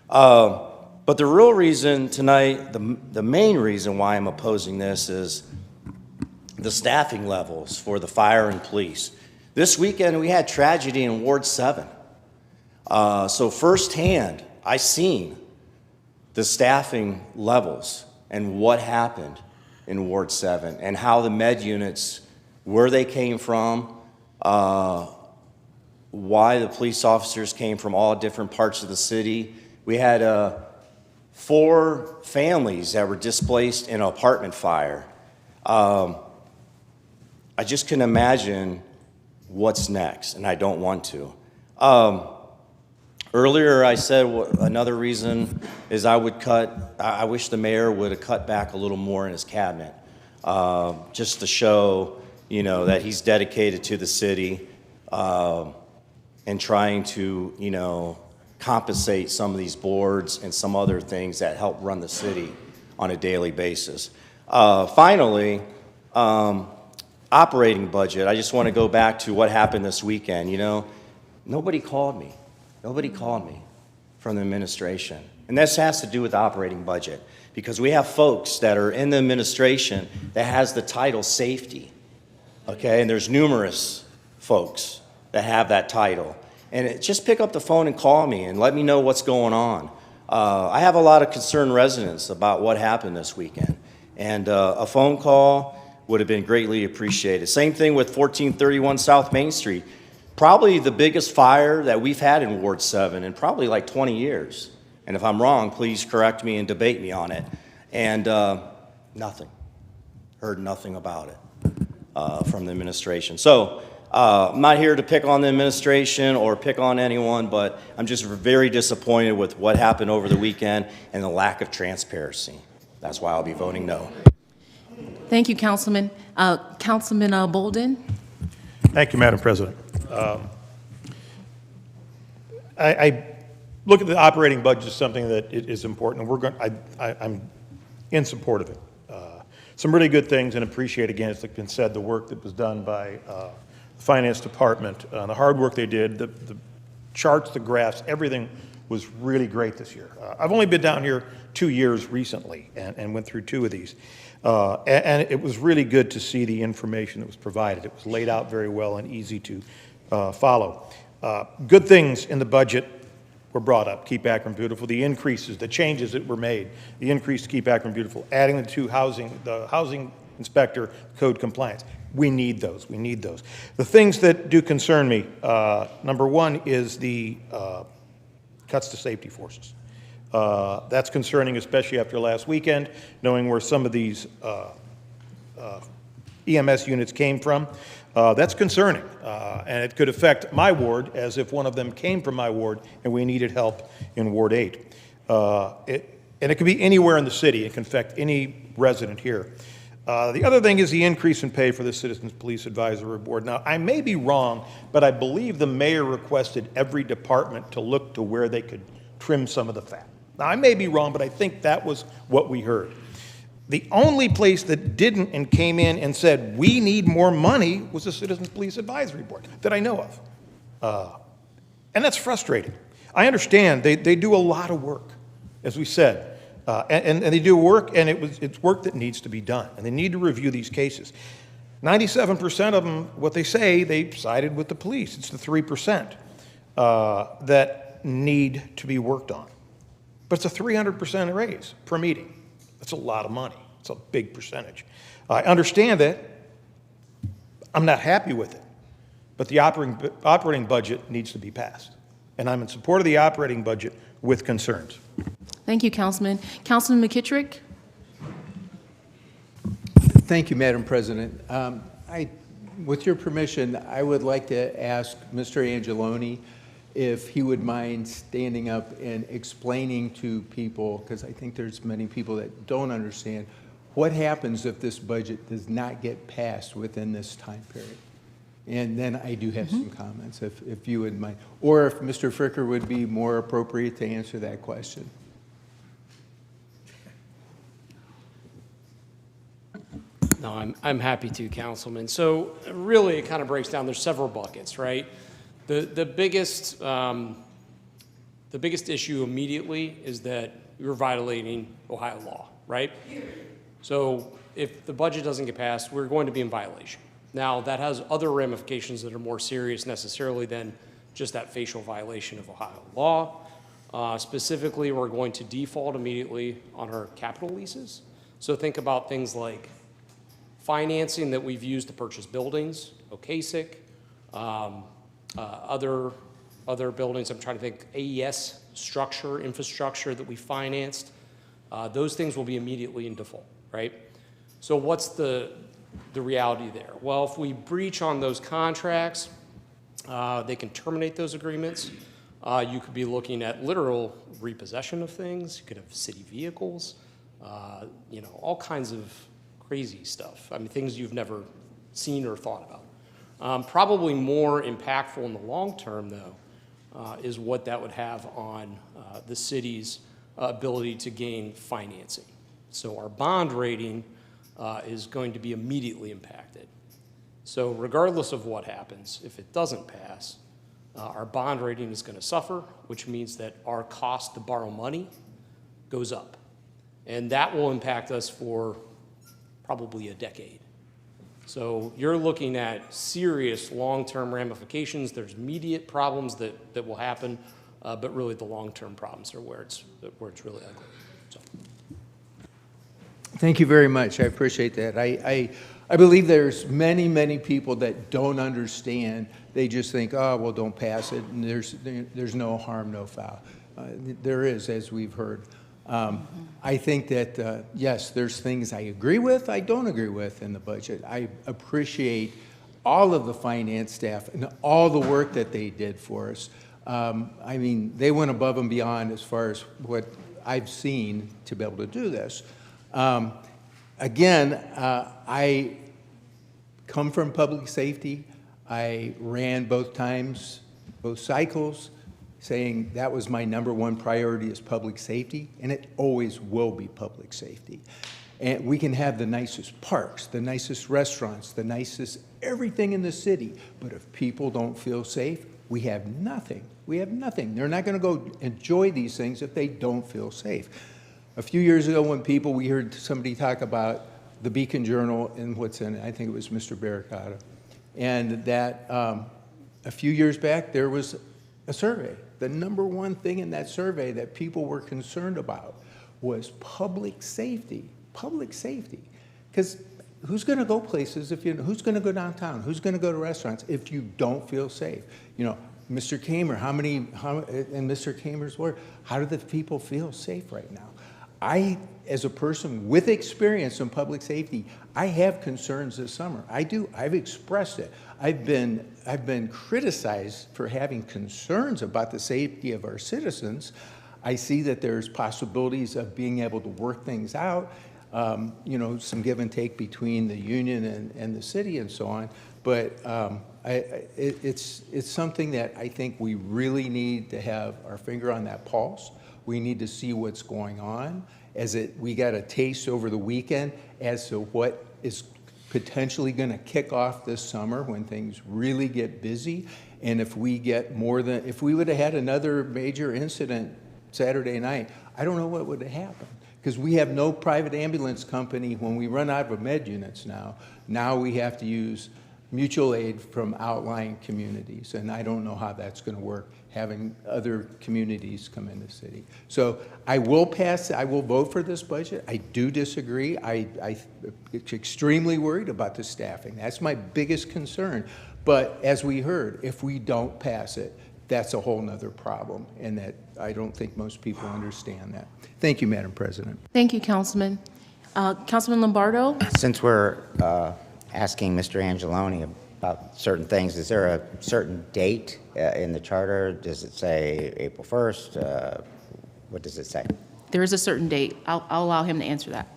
But the real reason tonight, the main reason why I'm opposing this is the staffing levels for the fire and police. This weekend we had tragedy in Ward 7. So firsthand, I seen the staffing levels and what happened in Ward 7 and how the med units, where they came from, why the police officers came from all different parts of the city. We had 4 families that were displaced in an apartment fire. I just can imagine what's next, and I don't want to. Earlier I said another reason is I wish the mayor would have cut back a little more in his cabinet, just to show, that he's dedicated to the city and trying to, compensate some of these boards and some other things that help run the city on a daily basis. Finally, operating budget. I just want to go back to what happened this weekend. Nobody called me. Nobody called me from the administration. And this has to do with the operating budget because we have folks that are in the administration that has the title safety, okay? And there's numerous folks that have that title. And just pick up the phone and call me and let me know what's going on. I have a lot of concerned residents about what happened this weekend. And a phone call would have been greatly appreciated. Same thing with 1431 South Main Street. Probably the biggest fire that we've had in Ward 7 in probably like 20 years. And if I'm wrong, please correct me and debate me on it. And nothing. Heard nothing about it from the administration. So I'm not here to pick on the administration or pick on anyone, but I'm just very disappointed with what happened over the weekend and the lack of transparency. That's why I'll be voting no. Thank you, Councilman. Councilman Bolden? Thank you, Madam President. I look at the operating budget as something that is important, and I'm in support of it. Some really good things, and appreciate, again, as has been said, the work that was done by the Finance Department, the hard work they did, the charts, the graphs, everything was really great this year. I've only been down here 2 years recently and went through 2 of these. And it was really good to see the information that was provided. It was laid out very well and easy to follow. Good things in the budget were brought up. Keep Akron Beautiful. The increases, the changes that were made, the increase to Keep Akron Beautiful, adding the housing inspector code compliance. We need those. We need those. The things that do concern me, number one is the cuts to safety forces. That's concerning, especially after last weekend, knowing where some of these EMS units came from. That's concerning, and it could affect my ward as if one of them came from my ward and we needed help in Ward 8. And it could be anywhere in the city. It can affect any resident here. The other thing is the increase in pay for the Citizens Police Advisory Board. Now, I may be wrong, but I believe the mayor requested every department to look to where they could trim some of the fat. Now, I may be wrong, but I think that was what we heard. The only place that didn't and came in and said, we need more money, was the Citizens Police Advisory Board that I know of. And that's frustrating. I understand they do a lot of work, as we said. And they do work, and it's work that needs to be done. And they need to review these cases. 97% of them, what they say, they sided with the police. It's the 3% that need to be worked on. But it's a 300% raise per meeting. That's a lot of money. It's a big percentage. I understand that. I'm not happy with it. But the operating budget needs to be passed. And I'm in support of the operating budget with concerns. Thank you, Councilman. Councilman McKittrick? Thank you, Madam President. With your permission, I would like to ask Mr. Angeloni if he would mind standing up and explaining to people, because I think there's many people that don't understand, what happens if this budget does not get passed within this time period? And then I do have some comments, if you would mind. Or if Mr. Fricker would be more appropriate to answer that question. No, I'm happy to, Councilman. So really, it kind of breaks down. There's several buckets, right? The biggest issue immediately is that you're violating Ohio law, right? So if the budget doesn't get passed, we're going to be in violation. Now, that has other ramifications that are more serious necessarily than just that facial violation of Ohio law. Specifically, we're going to default immediately on our capital leases. So think about things like financing that we've used to purchase buildings, OKSIC, other buildings. I'm trying to think, AES structure, infrastructure that we financed. Those things will be immediately in default, right? So what's the reality there? Well, if we breach on those contracts, they can terminate those agreements. You could be looking at literal repossession of things. You could have city vehicles, all kinds of crazy stuff. I mean, things you've never seen or thought about. Probably more impactful in the long term, though, is what that would have on the city's ability to gain financing. So our bond rating is going to be immediately impacted. So regardless of what happens, if it doesn't pass, our bond rating is going to suffer, which means that our cost to borrow money goes up. And that will impact us for probably a decade. So you're looking at serious long-term ramifications. There's immediate problems that will happen, but really the long-term problems are where it's really ugly. So. Thank you very much. I appreciate that. I believe there's many, many people that don't understand. They just think, oh, well, don't pass it, and there's no harm, no foul. There is, as we've heard. I think that, yes, there's things I agree with, I don't agree with in the budget. I appreciate all of the finance staff and all the work that they did for us. I mean, they went above and beyond as far as what I've seen to be able to do this. Again, I come from public safety. I ran both times, both cycles, saying that was my #1 priority is public safety, and it always will be public safety. And we can have the nicest parks, the nicest restaurants, the nicest everything in the city, but if people don't feel safe, We have nothing. We have nothing. They're not going to go enjoy these things if they don't feel safe. A few years ago we heard somebody talk about the Beacon Journal and what's in it. I think it was Mr. Barricata. And that a few years back, there was a survey. The number one thing in that survey that people were concerned about was public safety. Public safety. Because who's going to go places who's going to go downtown? Who's going to go to restaurants if you don't feel safe? Mr. Kamer, in Mr. Kamer's word, how do the people feel safe right now? I, as a person with experience in public safety, I have concerns this summer. I do. I've expressed it. I've been criticized for having concerns about the safety of our citizens. I see that there's possibilities of being able to work things out, some give and take between the union and the city and so on. But it's something that I think we really need to have our finger on that pulse. We need to see what's going on. We got a taste over the weekend as to what is potentially going to kick off this summer when things really get busy. And if we would have had another major incident Saturday night, I don't know what would have happened. Because we have no private ambulance company when we run out of med units now. Now we have to use mutual aid from outlying communities. And I don't know how that's going to work, having other communities come in the city. So I will vote for this budget. I do disagree. I'm extremely worried about the staffing. That's my biggest concern. But as we heard, if we don't pass it, that's a whole nother problem, and that I don't think most people understand that. Thank you, Madam President. Thank you, Councilman. Councilman Lombardo? Since we're asking Mr. Angeloni about certain things, is there a certain date in the charter? Does it say April 1st? What does it say? There is a certain date. I'll allow him to answer that.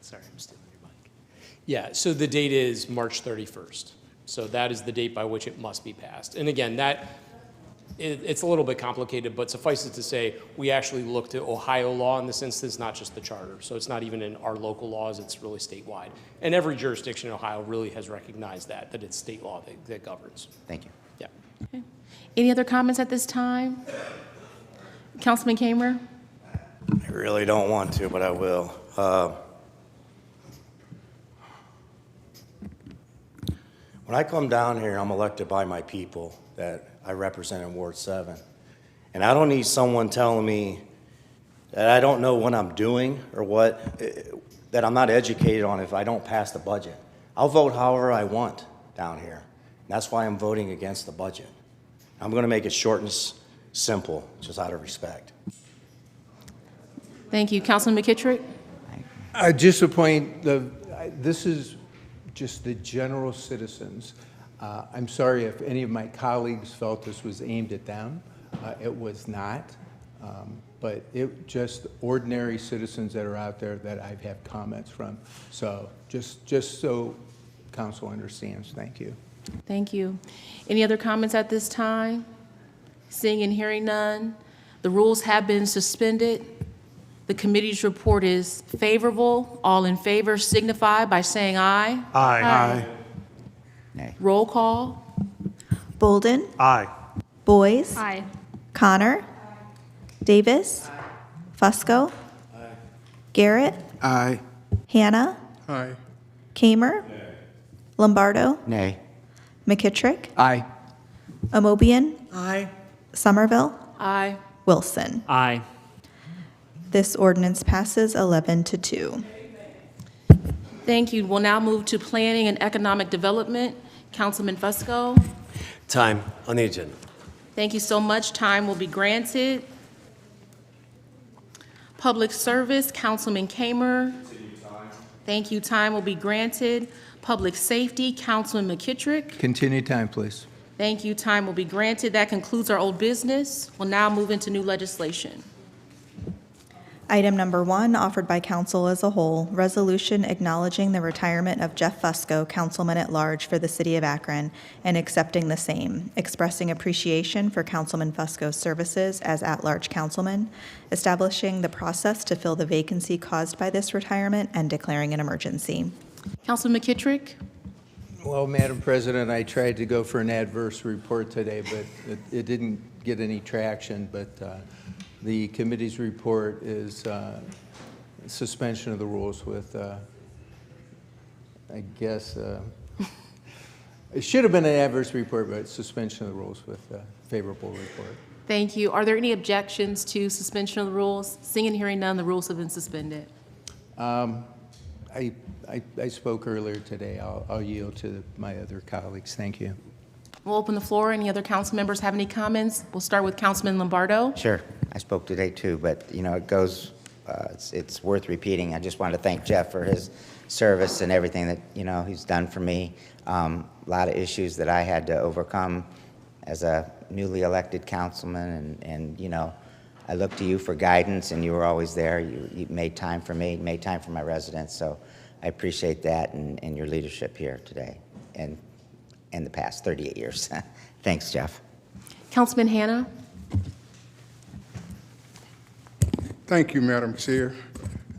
Sorry, I'm stealing your mic. Yeah, so the date is March 31st. So that is the date by which it must be passed. And again, it's a little bit complicated, but suffice it to say, we actually look to Ohio law in this instance, not just the charter. So it's not even in our local laws, it's really statewide. And every jurisdiction in Ohio really has recognized that it's state law that governs. Thank you. Yeah. Okay. Any other comments at this time? Councilman Kamer? I really don't want to, but I will. When I come down here, I'm elected by my people that I represent in Ward 7. And I don't need someone telling me that I don't know what I'm doing or that I'm not educated on if I don't pass the budget. I'll vote however I want down here. And that's why I'm voting against the budget. I'm going to make it short and simple, just out of respect. Thank you. Councilman McKittrick? Just a point, this is just the general citizens. I'm sorry if any of my colleagues felt this was aimed at them. It was not. But it just ordinary citizens that are out there that I've had comments from. So just so council understands, thank you. Thank you. Any other comments at this time? Seeing and hearing none. The rules have been suspended. The committee's report is favorable. All in favor signify by saying aye. Aye. Aye. Nay. Roll call. Bolden? Aye. Boyes? Aye. Connor? Davis? Fusco? Garrett? Aye. Hannah? Aye. Kamer? Lombardo? Nay. McKittrick? Aye. Amobian? Aye. Somerville? Aye. Wilson? Aye. This ordinance passes 11-2. Thank you. We'll now move to Planning and Economic Development. Councilman Fusco. Time on the agenda. Thank you so much. Time will be granted. Public Service, Councilman Kamer. Thank you. Time will be granted. Public Safety, Councilman McKittrick. Continue time, please. Thank you. Time will be granted. That concludes our old business. We'll now move into new legislation. Item number 1, offered by council as a whole, resolution acknowledging the retirement of Jeff Fusco, councilman at large for the city of Akron, and accepting the same, expressing appreciation for Councilman Fusco's services as at-large councilman, establishing the process to fill the vacancy caused by this retirement, and declaring an emergency. Councilman McKittrick. Well, Madam President, I tried to go for an adverse report today, but it didn't get any traction. But the committee's report is suspension of the rules with, I guess, it should have been an adverse report, but suspension of the rules with favorable report. Thank you. Are there any objections to suspension of the rules? Seeing and hearing none, the rules have been suspended. I spoke earlier today. I'll yield to my other colleagues. Thank you. We'll open the floor. Any other council members have any comments? We'll start with Councilman Lombardo. Sure, I spoke today too, but it goes, it's worth repeating. I just wanted to thank Jeff for his service and everything that, he's done for me. A lot of issues that I had to overcome as a newly elected councilman, and I looked to you for guidance, and you were always there. You made time for me, made time for my residents, so I appreciate that and your leadership here today and in the past 38 years. Thanks, Jeff. Councilman Hanna. Thank you, Madam Chair.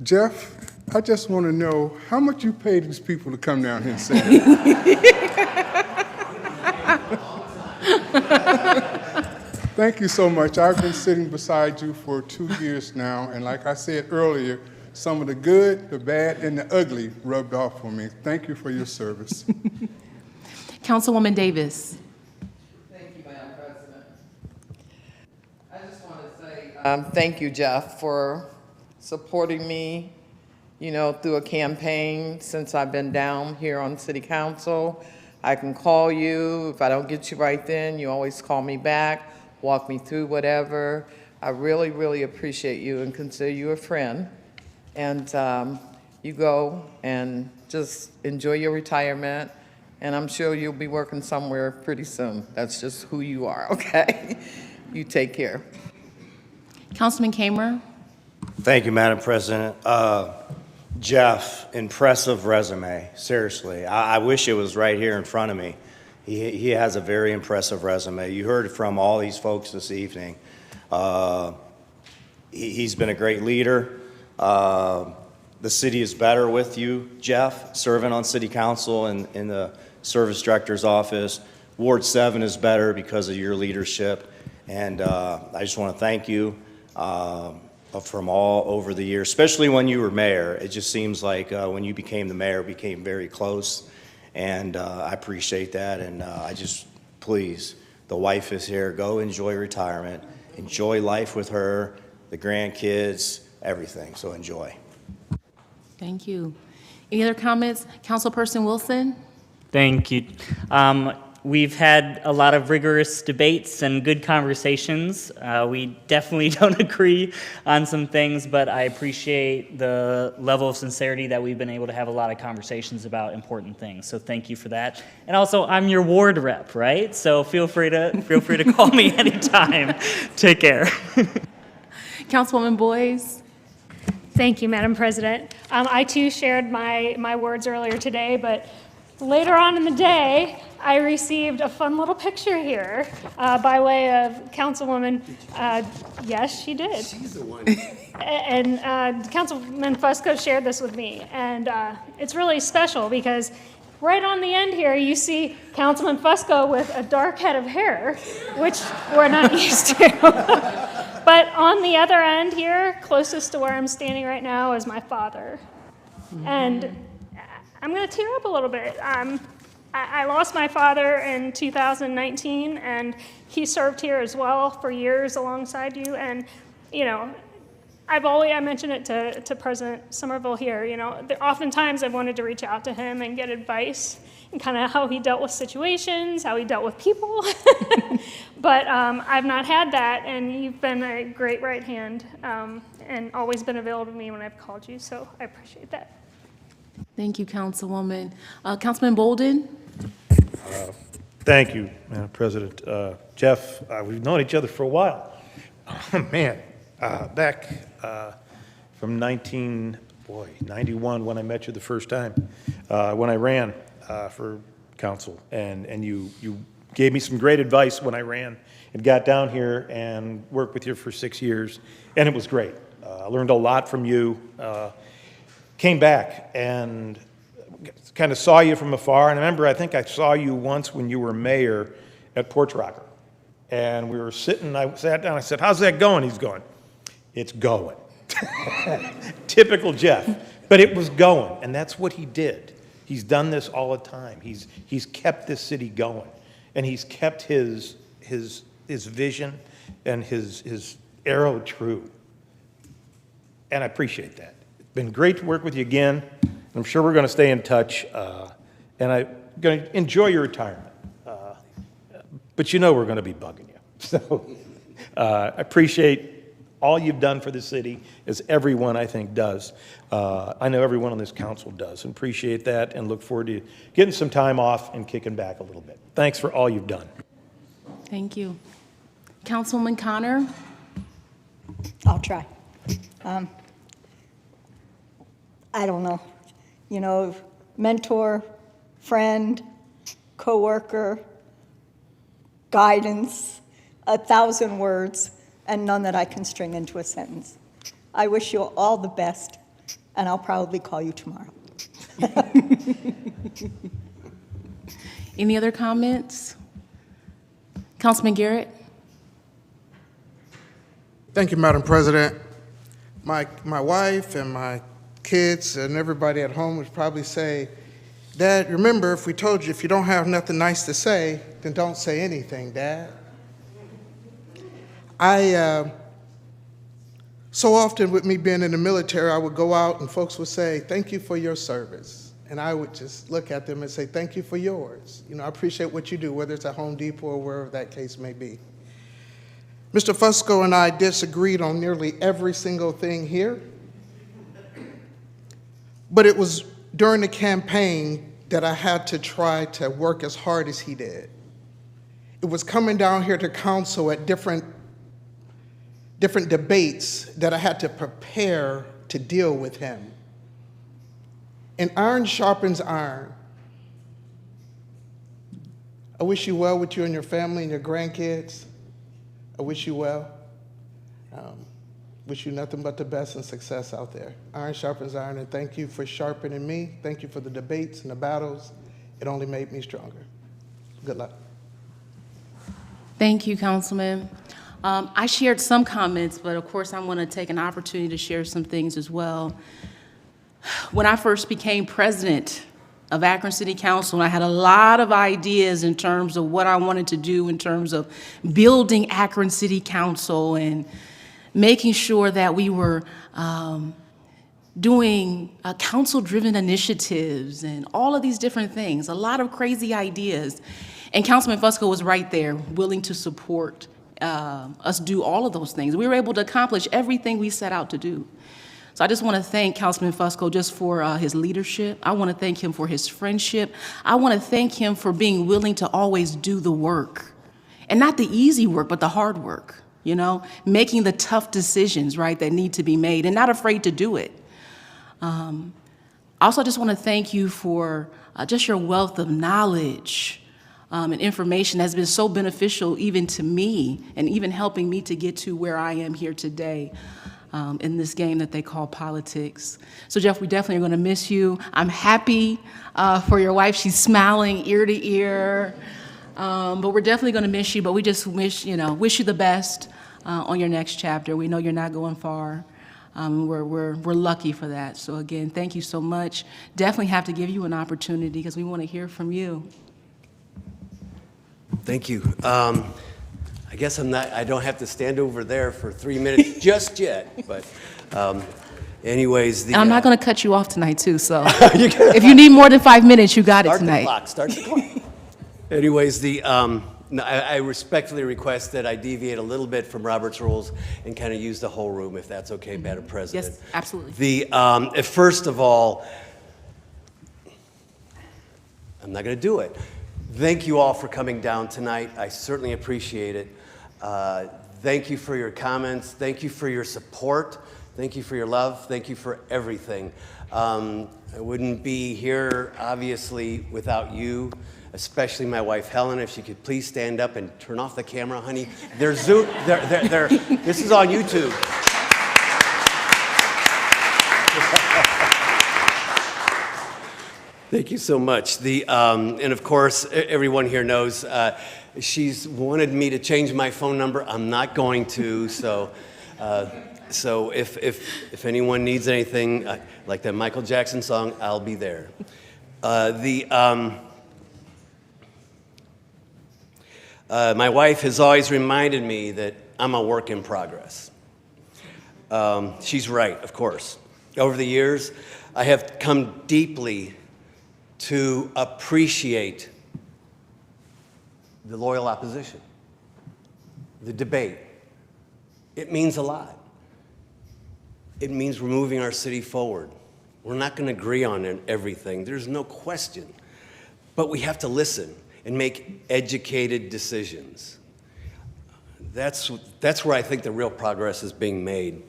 Jeff, I just want to know how much you pay these people to come down here and say Thank you so much. I've been sitting beside you for 2 years now, and like I said earlier, some of the good, the bad, and the ugly rubbed off on me. Thank you for your service. Councilwoman Davis. Thank you, Madam President. I just want to say thank you, Jeff, for supporting me, through a campaign since I've been down here on City Council. I can call you. If I don't get you right then, you always call me back, walk me through whatever. I really, really appreciate you and consider you a friend. And you go and just enjoy your retirement. And I'm sure you'll be working somewhere pretty soon. That's just who you are, okay? You take care. Councilman Kamer. Thank you, Madam President. Jeff, impressive resume, seriously. I wish it was right here in front of me. He has a very impressive resume. You heard from all these folks this evening. He's been a great leader. The city is better with you, Jeff, serving on City Council and in the Service Director's office. Ward 7 is better because of your leadership. And I just want to thank you from all over the years, especially when you were mayor. It just seems like when you became the mayor, we became very close. And I appreciate that. And I just, please, the wife is here. Go enjoy retirement. Enjoy life with her, the grandkids, everything. So enjoy. Thank you. Any other comments? Councilperson Wilson? Thank you. We've had a lot of rigorous debates and good conversations. We definitely don't agree on some things, but I appreciate the level of sincerity that we've been able to have a lot of conversations about important things. So thank you for that. And also, I'm your ward rep, right? So feel free to call me anytime. Take care. Councilwoman Boyes? Thank you, Madam President. I too shared my words earlier today, but later on in the day, I received a fun little picture here by way of Councilwoman. Yes, she did. She's the one. And Councilman Fusco shared this with me, and it's really special because right on the end here, you see Councilman Fusco with a dark head of hair, which we're not used to. But on the other end here, closest to where I'm standing right now, is my father. And I'm going to tear up a little bit. I lost my father in 2019, and he served here as well for years alongside you. And, I mentioned it to President Somerville here, oftentimes I've wanted to reach out to him and get advice and kind of how he dealt with situations, how he dealt with people. But I've not had that, and you've been a great right hand and always been available to me when I've called you, so I appreciate that. Thank you, Councilwoman. Councilman Bolden? Thank you, Madam President. Jeff, we've known each other for a while. Oh, man, back from 91 when I met you the first time, when I ran for council, and you gave me some great advice when I ran and got down here and worked with you for 6 years, and it was great. I learned a lot from you. Came back, and kind of saw you from afar, and I remember I think I saw you once when you were mayor at Porch Rocker. And we were sitting, I sat down, I said, how's that going? He's going, it's going. Typical Jeff. But it was going, and that's what he did. He's done this all the time. He's kept this city going, and he's kept his vision and his arrow true. And I appreciate that. It's been great to work with you again. I'm sure we're going to stay in touch, and I'm going to enjoy your retirement. But you know we're going to be bugging you. So I appreciate all you've done for the city, as everyone, I think, does. I know everyone on this council does, and appreciate that, and look forward to getting some time off and kicking back a little bit. Thanks for all you've done. Thank you. Councilman Connor? I'll try. I don't know. You know, mentor, friend, coworker, guidance, 1,000 words, and none that I can string into a sentence. I wish you all the best, and I'll probably call you tomorrow. Any other comments? Councilman Garrett? Thank you, Madam President. My wife and my kids and everybody at home would probably say, Dad, remember, if we told you if you don't have nothing nice to say, then don't say anything, Dad. So often with me being in the military, I would go out and folks would say, thank you for your service. And I would just look at them and say, thank you for yours. You know, I appreciate what you do, whether it's at Home Depot or wherever that case may be. Mr. Fusco and I disagreed on nearly every single thing here. But it was during the campaign that I had to try to work as hard as he did. It was coming down here to council at different debates that I had to prepare to deal with him. And iron sharpens iron. I wish you well with you and your family and your grandkids. I wish you well. Wish you nothing but the best and success out there. Iron sharpens iron, and thank you for sharpening me. Thank you for the debates and the battles. It only made me stronger. Good luck. Thank you, Councilman. I shared some comments, but of course I want to take an opportunity to share some things as well. When I first became president of Akron City Council, I had a lot of ideas in terms of what I wanted to do in terms of building Akron City Council and making sure that we were doing council-driven initiatives and all of these different things, a lot of crazy ideas. And Councilman Fusco was right there, willing to support us do all of those things. We were able to accomplish everything we set out to do. So I just want to thank Councilman Fusco just for his leadership. I want to thank him for his friendship. I want to thank him for being willing to always do the work. And not the easy work, but the hard work, you know, making the tough decisions, right, that need to be made and not afraid to do it. Also, I just want to thank you for just your wealth of knowledge and information that's been so beneficial even to me and even helping me to get to where I am here today in this game that they call politics. So Jeff, we definitely are going to miss you. I'm happy for your wife. She's smiling ear to ear. But we're definitely going to miss you, but we just wish you the best on your next chapter. We know you're not going far. We're lucky for that. So again, thank you so much. Definitely have to give you an opportunity because we want to hear from you. Thank you. I guess I don't have to stand over there for 3 minutes just yet, but anyways. And I'm not going to cut you off tonight too, so if you need more than 5 minutes, you got it tonight. Start the clock. Anyways, I respectfully request that I deviate a little bit from Robert's rules and kind of use the whole room, if that's okay, Madam President. Yes, absolutely. First of all, I'm not going to do it. Thank you all for coming down tonight. I certainly appreciate it. Thank you for your comments. Thank you for your support. Thank you for your love. Thank you for everything. I wouldn't be here, obviously, without you, especially my wife, Helen. If she could please stand up and turn off the camera, honey. This is on YouTube. Thank you so much. And of course, everyone here knows she's wanted me to change my phone number. I'm not going to. So if anyone needs anything, like that Michael Jackson song, I'll be there. My wife has always reminded me that I'm a work in progress. She's right, of course. Over the years, I have come deeply to appreciate the loyal opposition, the debate. It means a lot. It means we're moving our city forward. We're not going to agree on everything. There's no question. But we have to listen and make educated decisions. That's where I think the real progress is being made.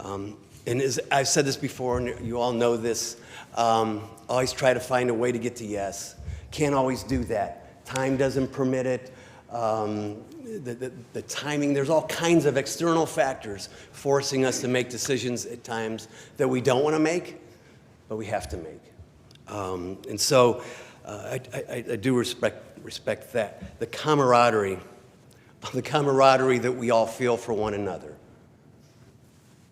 And as I've said this before, and you all know this, always try to find a way to get to yes. Can't always do that. Time doesn't permit it. The timing, there's all kinds of external factors forcing us to make decisions at times that we don't want to make, but we have to make. And so I do respect that. The camaraderie that we all feel for one another.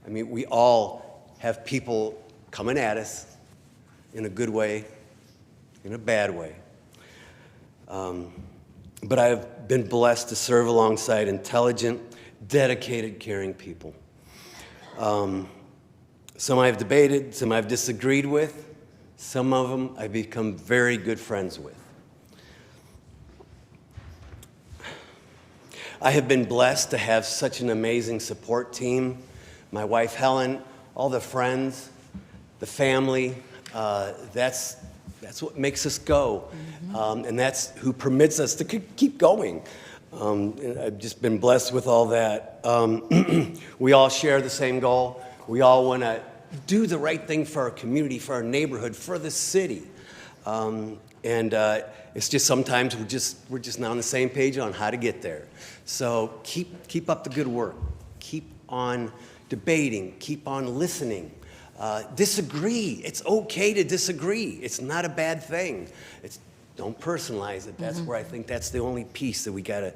I mean, we all have people coming at us in a good way, in a bad way. But I have been blessed to serve alongside intelligent, dedicated, caring people. Some I've debated, some I've disagreed with, some of them I've become very good friends with. I have been blessed to have such an amazing support team. My wife, Helen, all the friends, the family, that's what makes us go. And that's who permits us to keep going. And I've just been blessed with all that. We all share the same goal. We all want to do the right thing for our community, for our neighborhood, for the city. And it's just sometimes we're just not on the same page on how to get there. So keep up the good work. Keep on debating. Keep on listening. Disagree. It's okay to disagree. It's not a bad thing. Don't personalize it. That's where I think that's the only piece that we got to,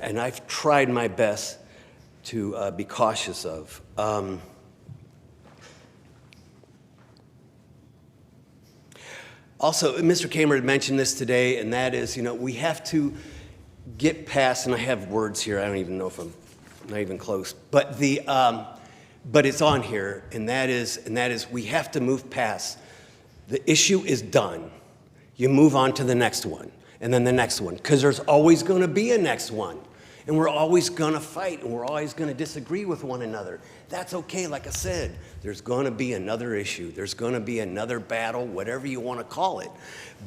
and I've tried my best to be cautious of. Also, Mr. Kamer had mentioned this today, and that is, we have to get past, and I have words here, I don't even know if I'm not even close, but it's on here, and that is we have to move past. The issue is done. You move on to the next one, and then the next one, because there's always going to be a next one. And we're always going to fight, and we're always going to disagree with one another. That's okay, like I said. There's going to be another issue. There's going to be another battle, whatever you want to call it.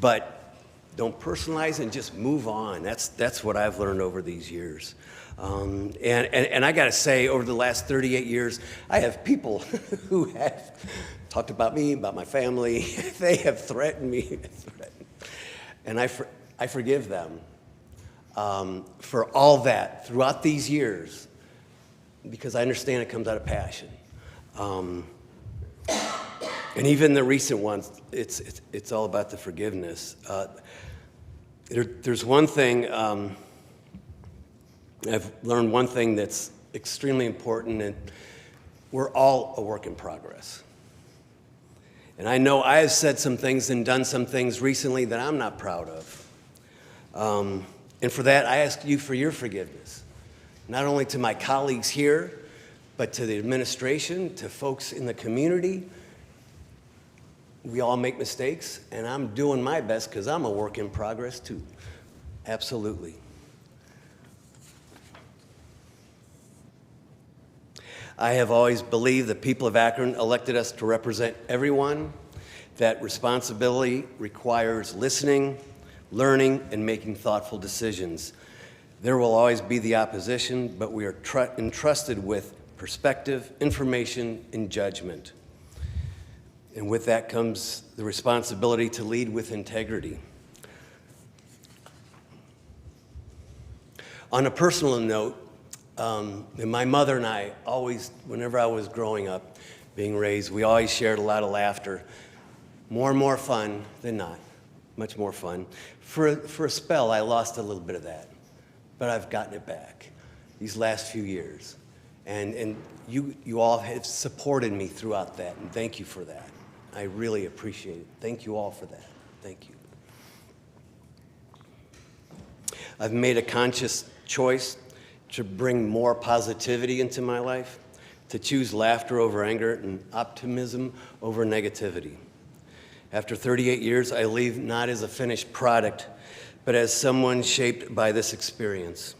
But don't personalize and just move on. That's what I've learned over these years. And I got to say, over the last 38 years, I have people who have talked about me, about my family. They have threatened me. And I forgive them. For all that throughout these years, because I understand it comes out of passion. And even the recent ones, it's all about the forgiveness. There's one thing, I've learned one thing that's extremely important, and we're all a work in progress. And I know I have said some things and done some things recently that I'm not proud of. And for that, I ask you for your forgiveness, not only to my colleagues here, but to the administration, to folks in the community. We all make mistakes, and I'm doing my best because I'm a work in progress too. Absolutely. I have always believed the people of Akron elected us to represent everyone. That responsibility requires listening, learning, and making thoughtful decisions. There will always be the opposition, but we are entrusted with perspective, information, and judgment. And with that comes the responsibility to lead with integrity. On a personal note, and my mother and I always, whenever I was growing up, being raised, we always shared a lot of laughter. More and more fun than not, much more fun. For a spell, I lost a little bit of that, but I've gotten it back these last few years. And you all have supported me throughout that, and thank you for that. I really appreciate it. Thank you all for that. Thank you. I've made a conscious choice to bring more positivity into my life, to choose laughter over anger and optimism over negativity. After 38 years, I leave not as a finished product, but as someone shaped by this experience,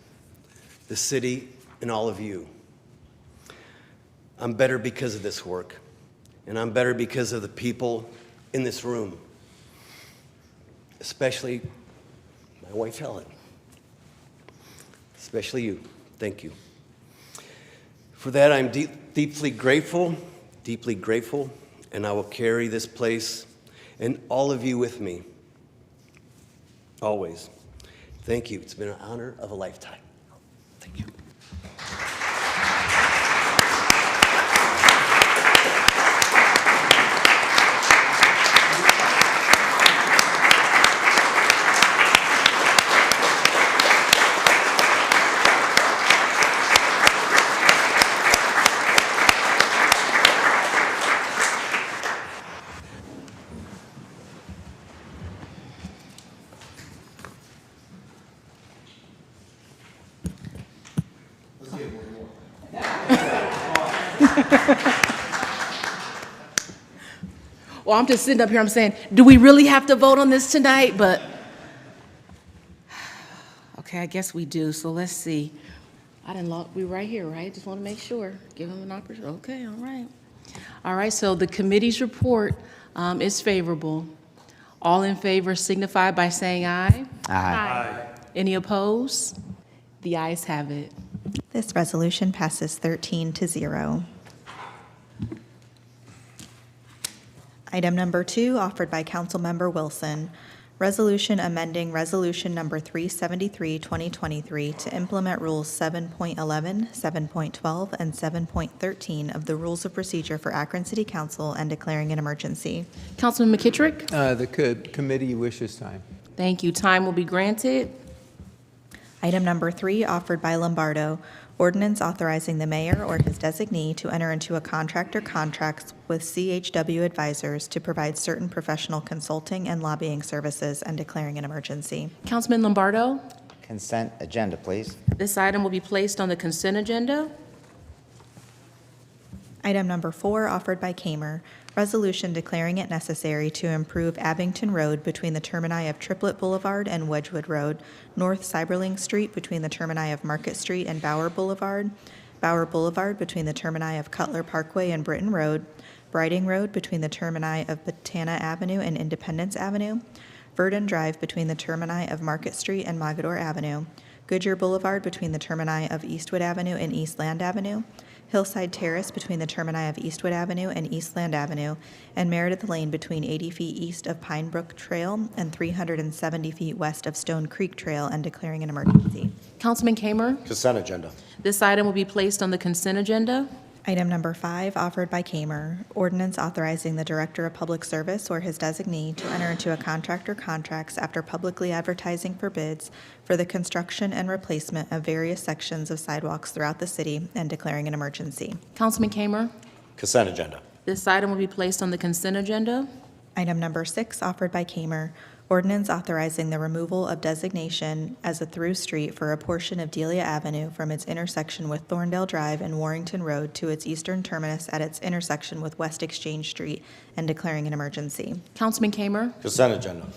the city, and all of you. I'm better because of this work, and I'm better because of the people in this room, especially my wife, Helen. Especially you. Thank you. For that, I'm deeply grateful, and I will carry this place and all of you with me, always. Thank you. It's been an honor of a lifetime. Thank you. Well, I'm just sitting up here, I'm saying, do we really have to vote on this tonight? But, okay, I guess we do, so let's see. We're right here, right? Just want to make sure. Give them an opportunity. Okay, all right. All right, so the committee's report is favorable. All in favor signify by saying aye. Aye. Any opposed? The ayes have it. This resolution passes 13-0. Item number 2, offered by Councilmember Wilson, resolution amending Resolution Number 373, 2023 to implement Rules 7.11, 7.12, and 7.13 of the Rules of Procedure for Akron City Council and declaring an emergency. Councilman McKittrick? The committee wishes time. Thank you. Time will be granted. Item number 3, offered by Lombardo, ordinance authorizing the mayor or his designee to enter into a contract or contracts with CHW Advisors to provide certain professional consulting and lobbying services and declaring an emergency. Councilman Lombardo? Consent agenda, please. This item will be placed on the consent agenda. Item number 4, offered by Kamer, resolution declaring it necessary to improve Abington Road between the termini of Triplet Boulevard and Wedgwood Road, North Cyberling Street between the termini of Market Street and Bauer Boulevard between the termini of Cutler Parkway and Britton Road, Briding Road between the termini of Botana Avenue and Independence Avenue, Verdon Drive between the termini of Market Street and Mogador Avenue, Goodyear Boulevard between the termini of Eastwood Avenue and Eastland Avenue, Hillside Terrace between the termini of Eastwood Avenue and Eastland Avenue, and Meredith Lane between 80 feet east of Pine Brook Trail and 370 feet west of Stone Creek Trail and declaring an emergency. Councilman Kamer? Consent agenda. This item will be placed on the consent agenda. Item number 5, offered by Kamer, ordinance authorizing the Director of Public Service or his designee to enter into a contract or contracts after publicly advertising for bids for the construction and replacement of various sections of sidewalks throughout the city and declaring an emergency. Councilman Kamer? Consent agenda. This item will be placed on the consent agenda. Item number 6, offered by Kamer, ordinance authorizing the removal of designation as a through street for a portion of Delia Avenue from its intersection with Thorndale Drive and Warrington Road to its eastern terminus at its intersection with West Exchange Street and declaring an emergency. Councilman Kamer? Consent agenda.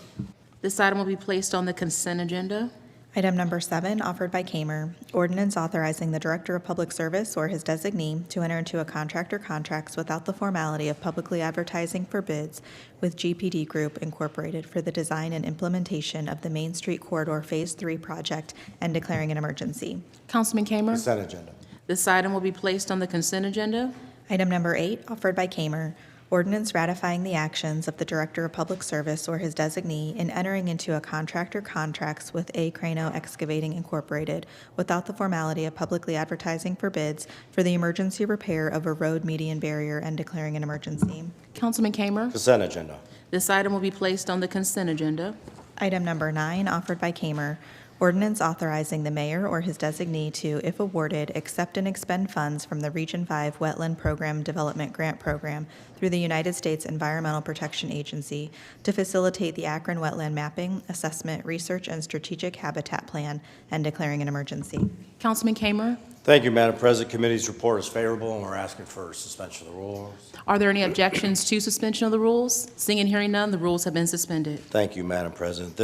This item will be placed on the consent agenda. Item number 7, offered by Kamer, ordinance authorizing the Director of Public Service or his designee to enter into a contract or contracts without the formality of publicly advertising for bids with GPD Group Incorporated for the design and implementation of the Main Street Corridor Phase 3 project and declaring an emergency. Councilman Kamer? Consent agenda. This item will be placed on the consent agenda. Item number 8, offered by Kamer, Ordinance ratifying the actions of the Director of Public Service or his designee in entering into a contract or contracts with A. Crano Excavating Incorporated without the formality of publicly advertising for bids for the emergency repair of a road median barrier and declaring an emergency. Councilman Kamer. Consent agenda. This item will be placed on the consent agenda. Item number 9, offered by Kamer. Ordinance authorizing the mayor or his designee to, if awarded, accept and expend funds from the Region 5 Wetland Program Development Grant Program through the United States Environmental Protection Agency to facilitate the Akron Wetland Mapping, Assessment, Research, and Strategic Habitat Plan and declaring an emergency. Councilman Kamer. Thank you, Madam President. Committee's report is favorable, and we're asking for suspension of the rules. Are there any objections to suspension of the rules? Seeing and hearing none, the rules have been suspended. Thank you, Madam President.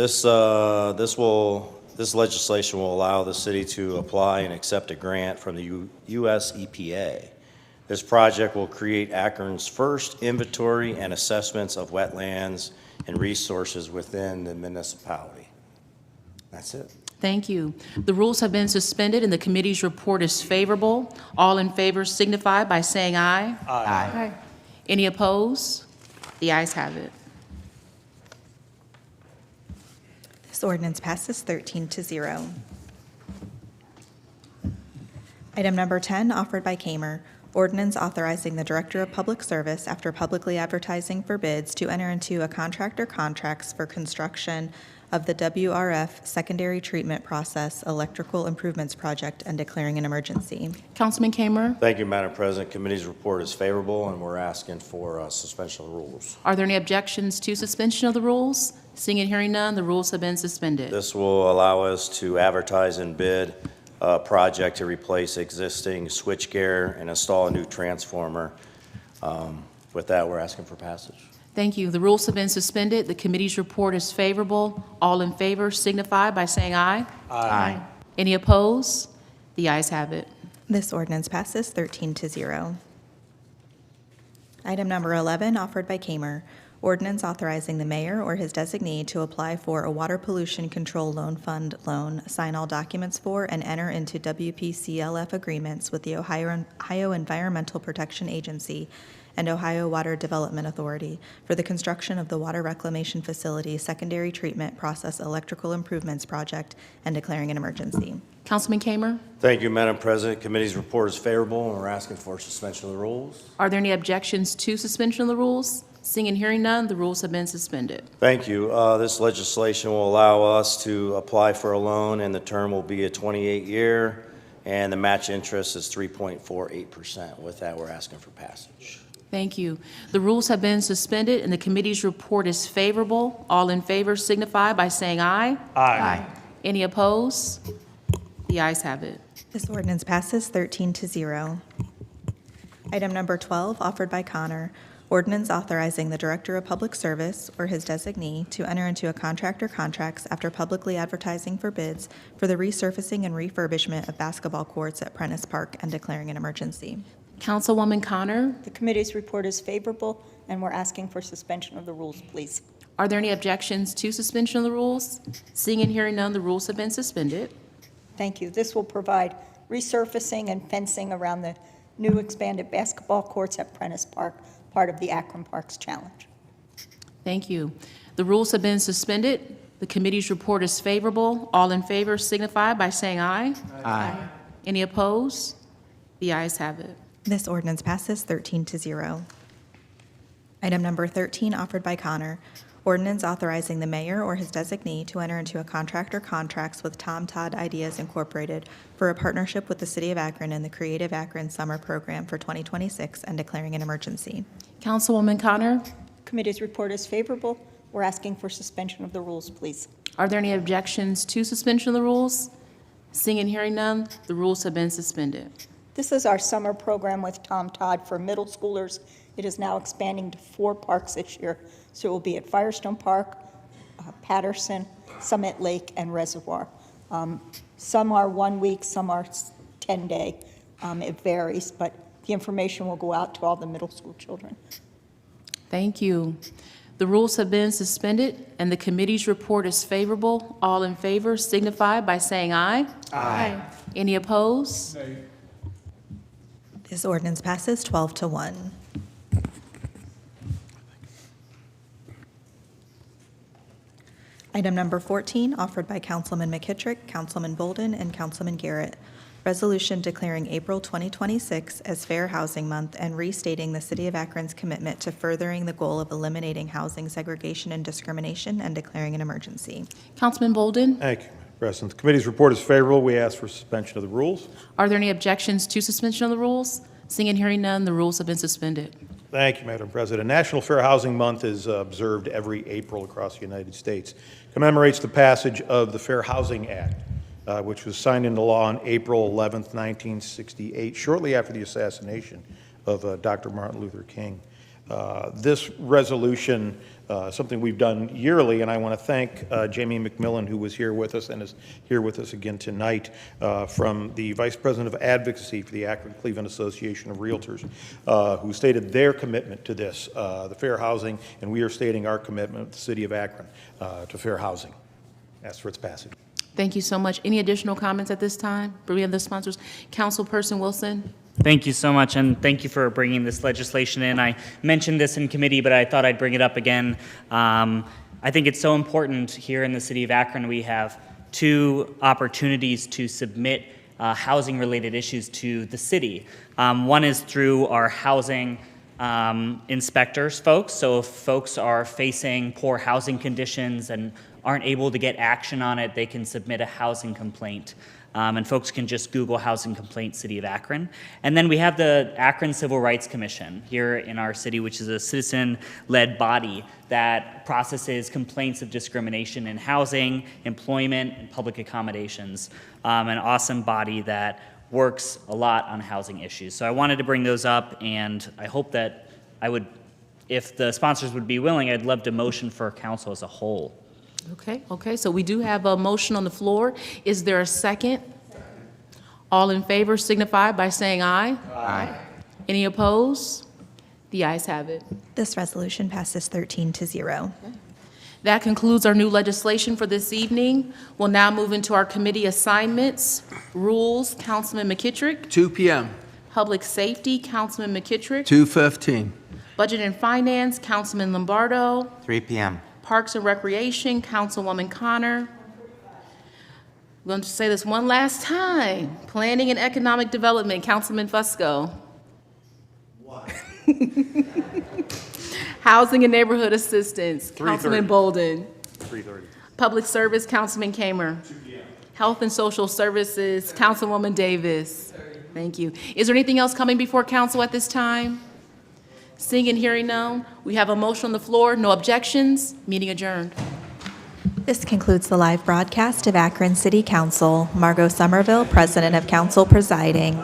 This legislation will allow the city to apply and accept a grant from the U.S. EPA. This project will create Akron's first inventory and assessments of wetlands and resources within the municipality. That's it. Thank you. The rules have been suspended and the committee's report is favorable. All in favor signify by saying aye. Aye. Any opposed? The ayes have it. This ordinance passes 13-0. Item number 10, offered by Kamer. Ordinance authorizing the Director of Public Service, after publicly advertising for bids, to enter into a contract or contracts for construction of the WRF Secondary Treatment Process Electrical Improvements Project and declaring an emergency. Councilman Kamer. Thank you, Madam President. Committee's report is favorable, and we're asking for suspension of the rules. Are there any objections to suspension of the rules? Seeing and hearing none, the rules have been suspended. This will allow us to advertise and bid a project to replace existing switchgear and install a new transformer. With that, we're asking for passage. Thank you. The rules have been suspended. The committee's report is favorable. All in favor signify by saying aye. Aye. Any opposed? The ayes have it. This ordinance passes 13-0. Item number 11, offered by Kamer. Ordinance authorizing the mayor or his designee to apply for a Water Pollution Control Loan Fund loan, sign all documents for, and enter into WPCLF agreements with the Ohio Environmental Protection Agency and Ohio Water Development Authority for the construction of the Water Reclamation Facility Secondary Treatment Process Electrical Improvements Project and declaring an emergency. Councilman Kamer. Thank you, Madam President. Committee's report is favorable, and we're asking for suspension of the rules. Are there any objections to suspension of the rules? Seeing and hearing none, the rules have been suspended. Thank you. This legislation will allow us to apply for a loan, and the term will be a 28-year, and the match interest is 3.48%. With that, we're asking for passage. Thank you. The rules have been suspended, and the committee's report is favorable. All in favor signify by saying aye. Aye. Any opposed? The ayes have it. This ordinance passes 13-0. Item number 12, offered by Connor. Ordinance authorizing the Director of Public Service or his designee to enter into a contract or contracts after publicly advertising for bids for the resurfacing and refurbishment of basketball courts at Prentice Park and declaring an emergency. Councilwoman Connor. The committee's report is favorable, and we're asking for suspension of the rules, please. Are there any objections to suspension of the rules? Seeing and hearing none, the rules have been suspended. Thank you. This will provide resurfacing and fencing around the new expanded basketball courts at Prentice Park, part of the Akron Parks Challenge. Thank you. The rules have been suspended. The committee's report is favorable. All in favor signify by saying aye. Aye. Any opposed? The ayes have it. This ordinance passes 13-0. Item number 13, offered by Connor. Ordinance authorizing the mayor or his designee to enter into a contract or contracts with Tom Todd Ideas Incorporated for a partnership with the City of Akron and the Creative Akron Summer Program for 2026 and declaring an emergency. Councilwoman Connor. Committee's report is favorable. We're asking for suspension of the rules, please. Are there any objections to suspension of the rules? Seeing and hearing none, the rules have been suspended. This is our summer program with Tom Todd for middle schoolers. It is now expanding to 4 parks this year. So it will be at Firestone Park, Patterson, Summit Lake, and Reservoir. Some are 1 week, some are 10-day. It varies, but the information will go out to all the middle school children. Thank you. The rules have been suspended, and the committee's report is favorable. All in favor signify by saying aye. Aye. Any opposed? This ordinance passes 12-1. Item number 14, offered by Councilman McKittrick, Councilman Bolden, and Councilman Garrett. Resolution declaring April 2026 as Fair Housing Month and restating the City of Akron's commitment to furthering the goal of eliminating housing segregation and discrimination and declaring an emergency. Councilman Bolden, Thank you, Madam President. The committee's report is favorable. We ask for suspension of the rules. are there any objections to suspension of the rules? Seeing and hearing none, the rules have been suspended. Thank you, Madam President. National Fair Housing Month is observed every April across the United States. Commemorates the passage of the Fair Housing Act, which was signed into law on April 11th, 1968, shortly after the assassination of Dr. Martin Luther King. This resolution, something we've done yearly, and I want to thank Jamie McMillan, who was here with us and is here with us again tonight, from the Vice President of Advocacy for the Akron-Cleveland Association of Realtors, who stated their commitment to this, the fair housing, and we are stating our commitment, the City of Akron, to fair housing. Ask for its passage. Thank you so much. Any additional comments at this time? For any of the sponsors? Councilperson Wilson? Thank you so much, and thank you for bringing this legislation in. I mentioned this in committee, but I thought I'd bring it up again. I think it's so important here in the city of Akron. We have two opportunities to submit housing-related issues to the city. One is through our housing inspectors folks. So if folks are facing poor housing conditions and aren't able to get action on it, they can submit a housing complaint. And folks can just Google housing complaint City of Akron. And then we have the Akron Civil Rights Commission here in our city, which is a citizen-led body that processes complaints of discrimination in housing, employment, and public accommodations. An awesome body that works a lot on housing issues. So I wanted to bring those up, and I hope that if the sponsors would be willing, I'd love to motion for council as a whole. Okay, so we do have a motion on the floor. Is there a second? All in favor signify by saying aye. Aye. Any opposed? The ayes have it. This resolution passes 13-0. That concludes our new legislation for this evening. We'll now move into our committee assignments. Rules, Councilman McKittrick. 2 p.m. Public Safety, Councilman McKittrick. 2:15. Budget and Finance, Councilman Lombardo. 3 p.m. Parks and Recreation, Councilwoman Connor. I'm going to say this one last time. Planning and Economic Development, Councilman Fusco. Housing and Neighborhood Assistance, Councilman Bolden. 3:30. Public Service, Councilman Kamer. Health and Social Services, Councilwoman Davis. Thank you. Is there anything else coming before council at this time? Seeing and hearing none, we have a motion on the floor. No objections. Meeting adjourned. This concludes the live broadcast of Akron City Council. Margot Somerville, President of Council, presiding.